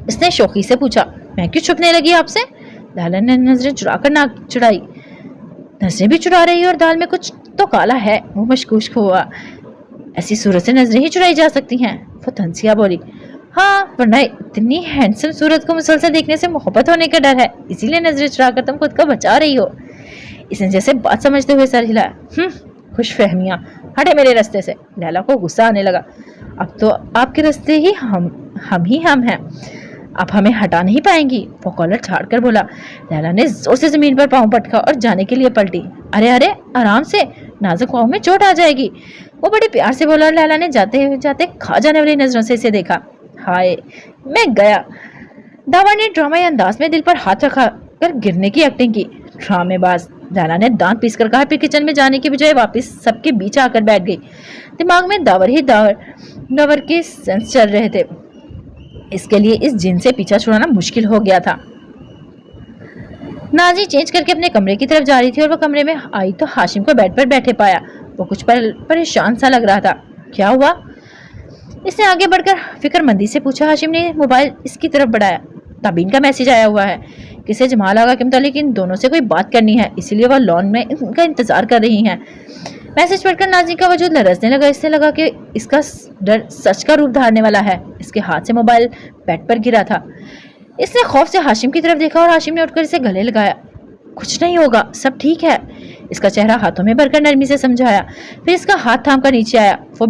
इसने शौकी से पूछा। मैं क्यों छुपने लगी आपसे? लैला ने नजरें चुराकर नाक चुराई। नजरें भी चुरा रही है और दाल में कुछ तो काला है। वो मशकूक हुआ। ऐसी सूरत से नजरें ही चुराई जा सकती हैं? वो तंसिया बोली। हाँ, वरना इतनी हैंडसम सूरत को मुसलसल देखने से मोहब्बत होने का डर है, इसीलिए नजरें चुराकर तुम खुद को बचा रही हो। इसने जैसे बात समझते हुए सर हिलाया। खुश फहमियाँ, हटे मेरे रास्ते से। लैला को गुस्सा आने लगा। अब तो आपके रास्ते ही हम हैं, आप हमें हटा नहीं पाएंगी। वो कॉलर छाड़कर बोला। लैला ने जोर से जमीन पर पांव पटका और जाने के लिए पलटी। अरे अरे, आराम से, नाजुक पांव में चोट आ जाएगी। वो बड़े प्यार से बोला और लैला ने जाते जाते खा जाने वाली नजरों से इसे देखा। हाय, मैं गया। दावा ने ड्रामाई अंदाज में दिल पर हाथ रखा कर गिरने की एक्टिंग की। ड्रामेबाज, लैला ने दांत पीस कर कहा, फिर किचन में जाने की बजाय वापस सबके बीच आकर बैठ गई। दिमाग में दावर के सेंस चल रहे थे। इसके लिए इस जिन से पीछा छुड़ाना मुश्किल हो गया था। नाजी चेंज करके अपने कमरे की तरफ जा रही थी और वो कमरे में आई तो हाशिम को बेड पर बैठे पाया। वो कुछ परेशान सा लग रहा था। क्या हुआ? इसने आगे बढ़कर फिक्रमंदी से पूछा। हाशिम ने मोबाइल इसकी तरफ बढ़ाया। ताबीन का मैसेज आया हुआ है, किसे जमाल आगा के मुतालिक इन दोनों से कोई बात करनी है, इसीलिए वह लॉन में इनका इंतजार कर रही हैं। मैसेज पढ़कर नाज़ी का वजूद लरसने लगा। इससे लगा कि इसका डर सच का रूप धारने वाला है। इसके हाथ से मोबाइल बेड पर गिरा था। इसने खौफ से हाशिम की तरफ देखा और हाशिम ने उठकर इसे गले लगाया। कुछ नहीं होगा, सब ठीक है। इसका चेहरा हाथों में भरकर नरमी से समझाया। फिर इसका हाथ थाम कर नीचे आया। वो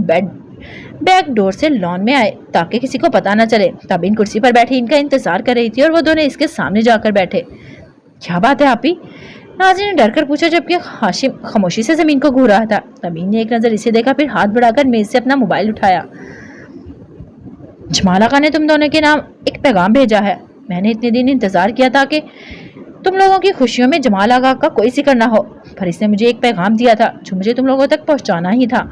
बैक डोर से लॉन में आए ताकि किसी को पता न चले। ताबीन कुर्सी पर बैठी इनका इंतजार कर रही थी और वो दोनों इसके सामने जाकर बैठे। क्या बात है आपी? नाज़ी ने डर कर पूछा, जबकि हाशिम खामोशी से जमीन को घूर रहा था। ताबीन ने एक नजर इसे देखा, फिर हाथ बढ़ाकर मेज से अपना मोबाइल उठाया। जमाल आका ने तुम दोनों के नाम एक पैगाम भेजा है। मैंने इतने दिन इंतजार किया था कि तुम लोगों की खुशियों में जमाल आका का कोई जिक्र ना हो, पर इसने मुझे एक पैगाम दिया था जो मुझे तुम लोगों तक पहुंचाना ही था।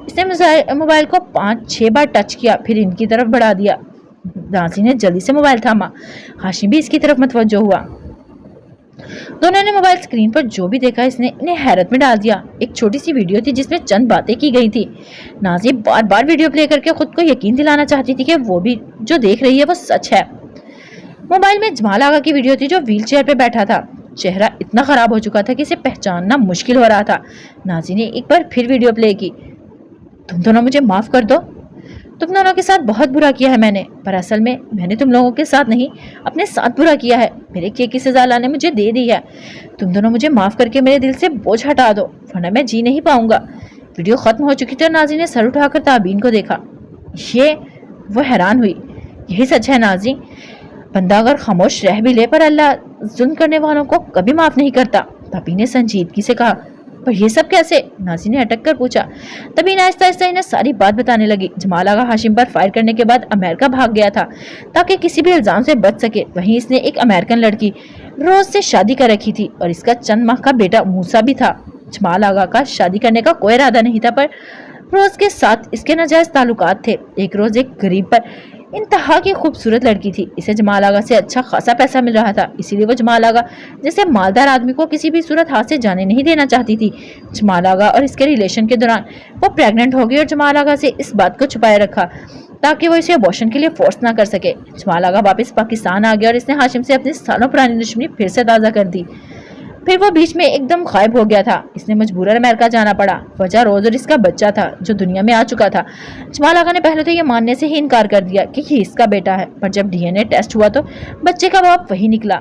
इसने मोबाइल को 5-6 बार टच किया, फिर इनकी तरफ बढ़ा दिया। नाज़ी ने जल्दी से मोबाइल थामा। हाशिम भी इसकी तरफ मतवज्जो हुआ। दोनों ने मोबाइल स्क्रीन पर जो भी देखा इसने इन्हें हैरत में डाल दिया। एक छोटी सी वीडियो थी जिसमें चंद बातें की गई थी। नाज़ी बार बार वीडियो प्ले करके खुद को यकीन दिलाना चाहती थी कि वो भी जो देख रही है वो सच है। मोबाइल में जमाल आगा की वीडियो थी जो व्हील चेयर पे बैठा था। चेहरा इतना खराब हो चुका था कि इसे पहचानना मुश्किल हो रहा था। नाज़ी ने एक बार फिर वीडियो प्ले की। तुम दोनों मुझे माफ कर दो। تم دونوں کے ساتھ بہت برا کیا ہے میں نے، پر اصل میں نے تم لوگوں کے ساتھ نہیں اپنے ساتھ برا کیا ہے۔ میرے کیے کی سزا اللہ نے مجھے دے دی ہے۔ تم دونوں مجھے معاف کر کے میرے دل سے بوجھ ہٹا دو، ورنہ میں جی نہیں پاؤں گا۔ ویڈیو ختم ہو چکی تھی اور ناظرین نے سر اٹھا کر تابین کو دیکھا۔ وہ حیران ہوئی۔ یہی سچ ہے ناظرین، بندہ اگر خاموش رہ بھی لے پر اللہ ظلم کرنے والوں کو کبھی معاف نہیں کرتا۔ تابین نے سنجیدگی سے کہا، پر یہ سب کیسے؟ ناظرین نے اٹک کر پوچھا۔ تبین آہستہ آہستہ انہیں ساری بات بتانے لگی۔ جمال آغا ہاشم پر فائر کرنے کے بعد امریکہ بھاگ گیا تھا تاکہ کسی بھی الزام سے بچ سکے۔ وہیں اس نے ایک امریکن لڑکی روز سے شادی کر رکھی تھی اور اس کا چند ماہ کا بیٹا موسیٰ بھی تھا۔ جمال آغا کا شادی کرنے کا کوئی ارادہ نہیں تھا، پر روز کے ساتھ اس کے ناجائز تعلقات تھے۔ ایک روز ایک غریب پر انتہا کی خوبصورت لڑکی تھی، اسے جمال آغا سے اچھا خاصا پیسہ مل رہا تھا، اسی لیے وہ جمال آغا جیسے مالدار آدمی کو کسی بھی صورت ہاتھ سے جانے نہیں دینا چاہتی تھی۔ جمال آغا اور اس کے ریلیشن کے دوران وہ پریگننٹ ہو گئی اور جمال آغا سے اس بات کو چھپائے رکھا تاکہ وہ اسے ابورشن کے لیے فورس نہ کر سکے۔ جمال آغا واپس پاکستان آ گیا اور اس نے ہاشم سے اپنی سالوں پرانی دشمنی پھر سے تازہ کر دی۔ پھر وہ بیچ میں ایک دم غائب ہو گیا تھا، اس نے مجبوراً امریکہ جانا پڑا۔ وجہ روز اور اس کا بچہ تھا جو دنیا میں آ چکا تھا۔ جمال آغا نے پہلے تو یہ ماننے سے ہی انکار کر دیا کہ یہ اس کا بیٹا ہے، پر جب ڈی این اے ٹیسٹ ہوا تو بچے کا باپ وہی نکلا۔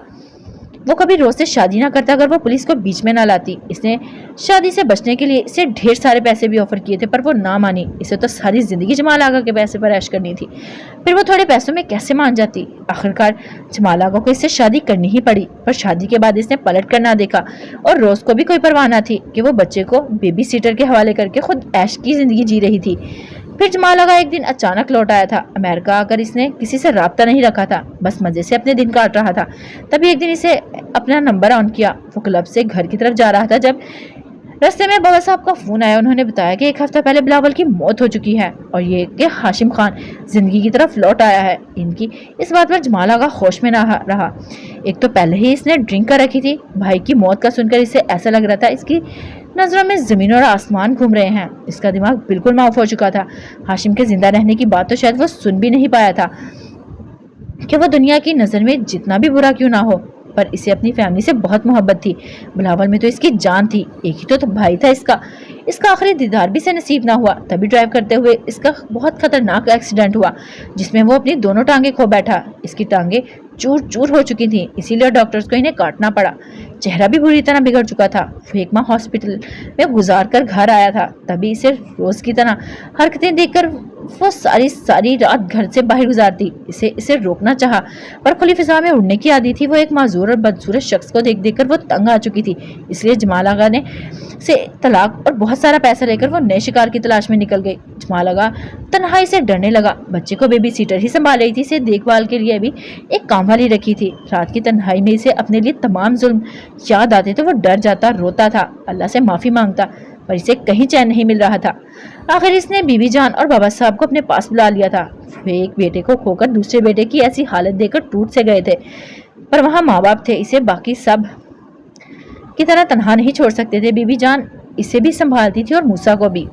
وہ کبھی روز سے شادی نہ کرتا اگر وہ پولیس کو بیچ میں نہ لاتی۔ اس نے شادی سے بچنے کے لیے اسے ڈھیر سارے پیسے بھی آفر کیے تھے، پر وہ نہ مانی۔ اسے تو ساری زندگی جمال آغا کے پیسے پر عیش کرنی تھی، پھر وہ تھوڑے پیسوں میں کیسے مان جاتی؟ آخرکار جمال آغا کو اس سے شادی کرنی ہی پڑی، پر شادی کے بعد اس نے پلٹ کر نہ دیکھا اور روز کو بھی کوئی پرواہ نہ تھی کہ وہ بچے کو بیبی سیٹر کے حوالے کر کے خود عیش کی زندگی جی رہی تھی۔ پھر جمال آغا ایک دن اچانک لوٹ آیا تھا۔ امریکہ آ کر اس نے کسی سے رابطہ نہیں رکھا تھا، بس مزے سے اپنے دن کاٹ رہا تھا۔ تبھی ایک دن اسے اپنا نمبر آن کیا، وہ کلب سے گھر کی طرف جا رہا تھا جب راستے میں بابا صاحب کا فون آیا۔ انہوں نے بتایا کہ ایک ہفتہ پہلے بلاول کی موت ہو چکی ہے اور یہ کہ ہاشم خان زندگی کی طرف لوٹ آیا ہے۔ ان کی اس بات پر جمال آغا ہوش میں نہ رہا۔ ایک تو پہلے ہی اس نے ڈرنک کر رکھی تھی، بھائی کی موت کا سن کر اسے ایسا لگ رہا تھا اس کی نظروں میں زمین اور آسمان گھوم رہے ہیں۔ اس کا دماغ بالکل معاف ہو چکا تھا۔ ہاشم کے زندہ رہنے کی بات تو شاید وہ سن بھی نہیں پایا تھا کہ وہ دنیا کی نظر میں جتنا بھی برا کیوں نہ ہو، پر اسے اپنی فیملی سے بہت محبت تھی۔ بلاول میں تو اس کی جان تھی، ایک ہی تو بھائی تھا اس کا آخری دیدار بھی سے نصیب نہ ہوا۔ تبھی ڈرائیو کرتے ہوئے اس کا بہت خطرناک ایکسیڈنٹ ہوا جس میں وہ اپنی دونوں ٹانگیں کھو بیٹھا۔ اس کی ٹانگیں چور چور ہو چکی تھیں، اسی لیے ڈاکٹرز کو انہیں کاٹنا پڑا۔ چہرہ بھی بری طرح بگڑ چکا تھا۔ وہ ایک ماہ ہاسپٹل میں گزار کر گھر آیا تھا، تبھی اسے روز کی طرح حرکتیں دیکھ کر وہ ساری رات گھر سے باہر گزارتی۔ اسے روکنا چاہا پر کھلی فضا میں اڑنے کی عادی تھی۔ وہ ایک معذور اور بدصورت شخص کو دیکھ کر وہ تنگ آ چکی تھی، اس لیے جمال آغا نے سے طلاق اور بہت سارا پیسہ لے کر وہ نئے شکار کی تلاش میں نکل گئی۔ جمال آغا تنہائی سے ڈرنے لگا۔ بچے کو بیبی سیٹر ہی سنبھال رہی تھی، اسے دیکھ بھال کے لیے بھی ایک کام والی رکھی تھی۔ رات کی تنہائی میں اسے اپنے لیے تمام ظلم یاد آتے تو وہ ڈر جاتا، روتا تھا، اللہ سے معافی مانگتا، پر اسے کہیں چین نہیں مل رہا تھا۔ آخر اس نے بیوی جان اور بابا صاحب کو اپنے پاس بلا لیا تھا۔ وہ ایک بیٹے کو کھو کر دوسرے بیٹے کی ایسی حالت دیکھ کر ٹوٹ سے گئے تھے، پر وہاں ماں باپ تھے، اسے باقی سب کی طرح تنہا نہیں چھوڑ سکتے تھے۔ بیوی جان اسے بھی سنبھالتی تھی اور موسیٰ کو بھی۔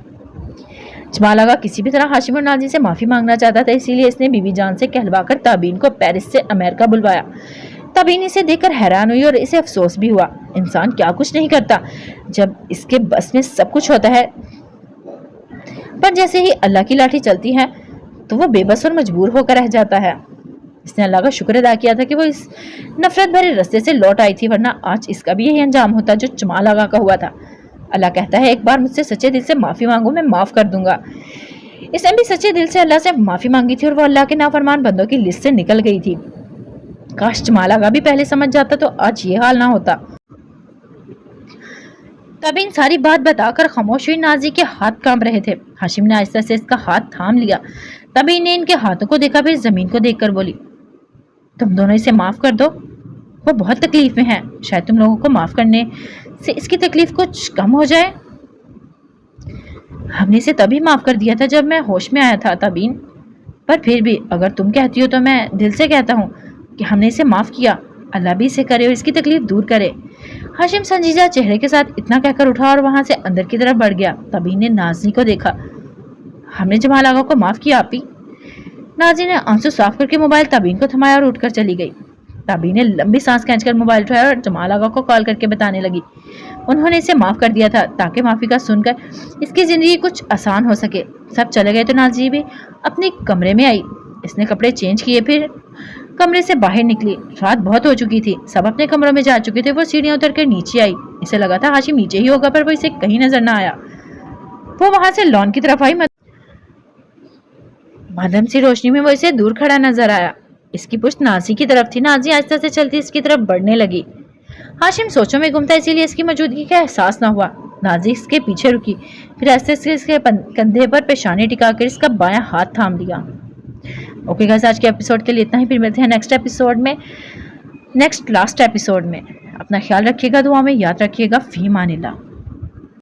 جمال آغا کسی بھی طرح ہاشم اور ناظرین سے معافی مانگنا چاہتا تھا، اسی لیے اس نے بیوی جان سے کہلوا کر تابین کو پیرس سے امریکہ بلوایا۔ تابین اسے دیکھ کر حیران ہوئی اور اسے افسوس بھی ہوا۔ انسان کیا کچھ نہیں کرتا جب اس کے بس میں سب کچھ ہوتا ہے، پر جیسے ہی اللہ کی لاٹھی چلتی ہے تو وہ بے بس اور مجبور ہو کر رہ جاتا ہے۔ اس نے اللہ کا شکر ادا کیا تھا کہ وہ اس نفرت بھرے رستے سے لوٹ آئی تھی، ورنہ آج اس کا بھی یہی انجام ہوتا جو جمال آغا کا ہوا تھا۔ اللہ کہتا ہے ایک بار مجھ سے سچے دل سے معافی مانگو، میں معاف کر دوں گا۔ اس نے بھی سچے دل سے اللہ سے معافی مانگی تھی اور وہ اللہ کے نافرمان بندوں کی لسٹ سے نکل گئی تھی۔ کاش جمال آغا بھی پہلے سمجھ جاتا تو آج یہ حال نہ ہوتا۔ تابین ساری بات بتا کر خاموش ہوئی۔ نازی کے ہاتھ کانپ رہے تھے۔ ہاشم نے آہستہ سے اس کا ہاتھ تھام لیا۔ تابین نے ان کے ہاتھوں کو دیکھا، پھر زمین کو دیکھ کر بولی، تم دونوں اسے معاف کر دو، وہ بہت تکلیف میں ہے، شاید تم لوگوں کو معاف کرنے سے اس کی تکلیف کچھ کم ہو جائے۔ ہم نے اسے تبھی معاف کر دیا تھا جب میں ہوش میں آیا تھا تابین، پر پھر بھی اگر تم کہتی ہو تو میں دل سے کہتا ہوں کہ ہم نے اسے معاف کیا، اللہ بھی اسے کرے اور اس کی تکلیف دور کرے۔ ہاشم سنجیدہ چہرے کے ساتھ اتنا کہہ کر اٹھا اور وہاں سے اندر کی طرف بڑھ گیا۔ تابین نے نازنی کو دیکھا، ہم نے جمال آغا کو معاف کیا آپی۔ نازنی نے آنسو صاف کر کے موبائل تابین کو تھمایا اور اٹھ کر چلی گئی۔ تابی نے لمبی سانس کھینچ کر موبائل اٹھایا اور جمال آغا کو کال کر کے بتانے لگی انہوں نے اسے معاف کر دیا تھا تاکہ معافی کا سن کر اس کی زندگی کچھ آسان ہو سکے۔ سب چلے گئے تو نازی بھی اپنے کمرے میں آئی۔ اس نے کپڑے چینج کیے پھر کمرے سے باہر نکلی۔ رات بہت ہو چکی تھی، سب اپنے کمروں میں جا چکے تھے۔ وہ سیڑھیاں اتر کر نیچے آئی۔ اسے لگا تھا ہاشم نیچے ہی ہوگا پر وہ اسے کہیں نظر نہ آیا۔ وہ وہاں سے لان کی طرف آئی، مدھم سی روشنی میں وہ اسے دور کھڑا نظر آیا۔ اس کی پشت نازی کی طرف تھی۔ نازی آہستہ سے چلتی اس کی طرف بڑھنے لگی۔ ہاشم سوچوں میں گم تھا، اسی لیے اس کی موجودگی کا احساس نہ ہوا۔ نازی اس کے پیچھے رکی، پھر آہستہ سے اس کے کندھے پر پیشانی ٹکا کر اس کا بایاں ہاتھ تھام لیا۔ اوکے گائز، آج کے ایپیسوڈ کے لیے اتنا ہی، پھر ملتے ہیں نیکسٹ لاسٹ ایپیسوڈ میں۔ اپنا خیال رکھیے گا، دعا میں یاد رکھیے گا۔ فی امان اللہ۔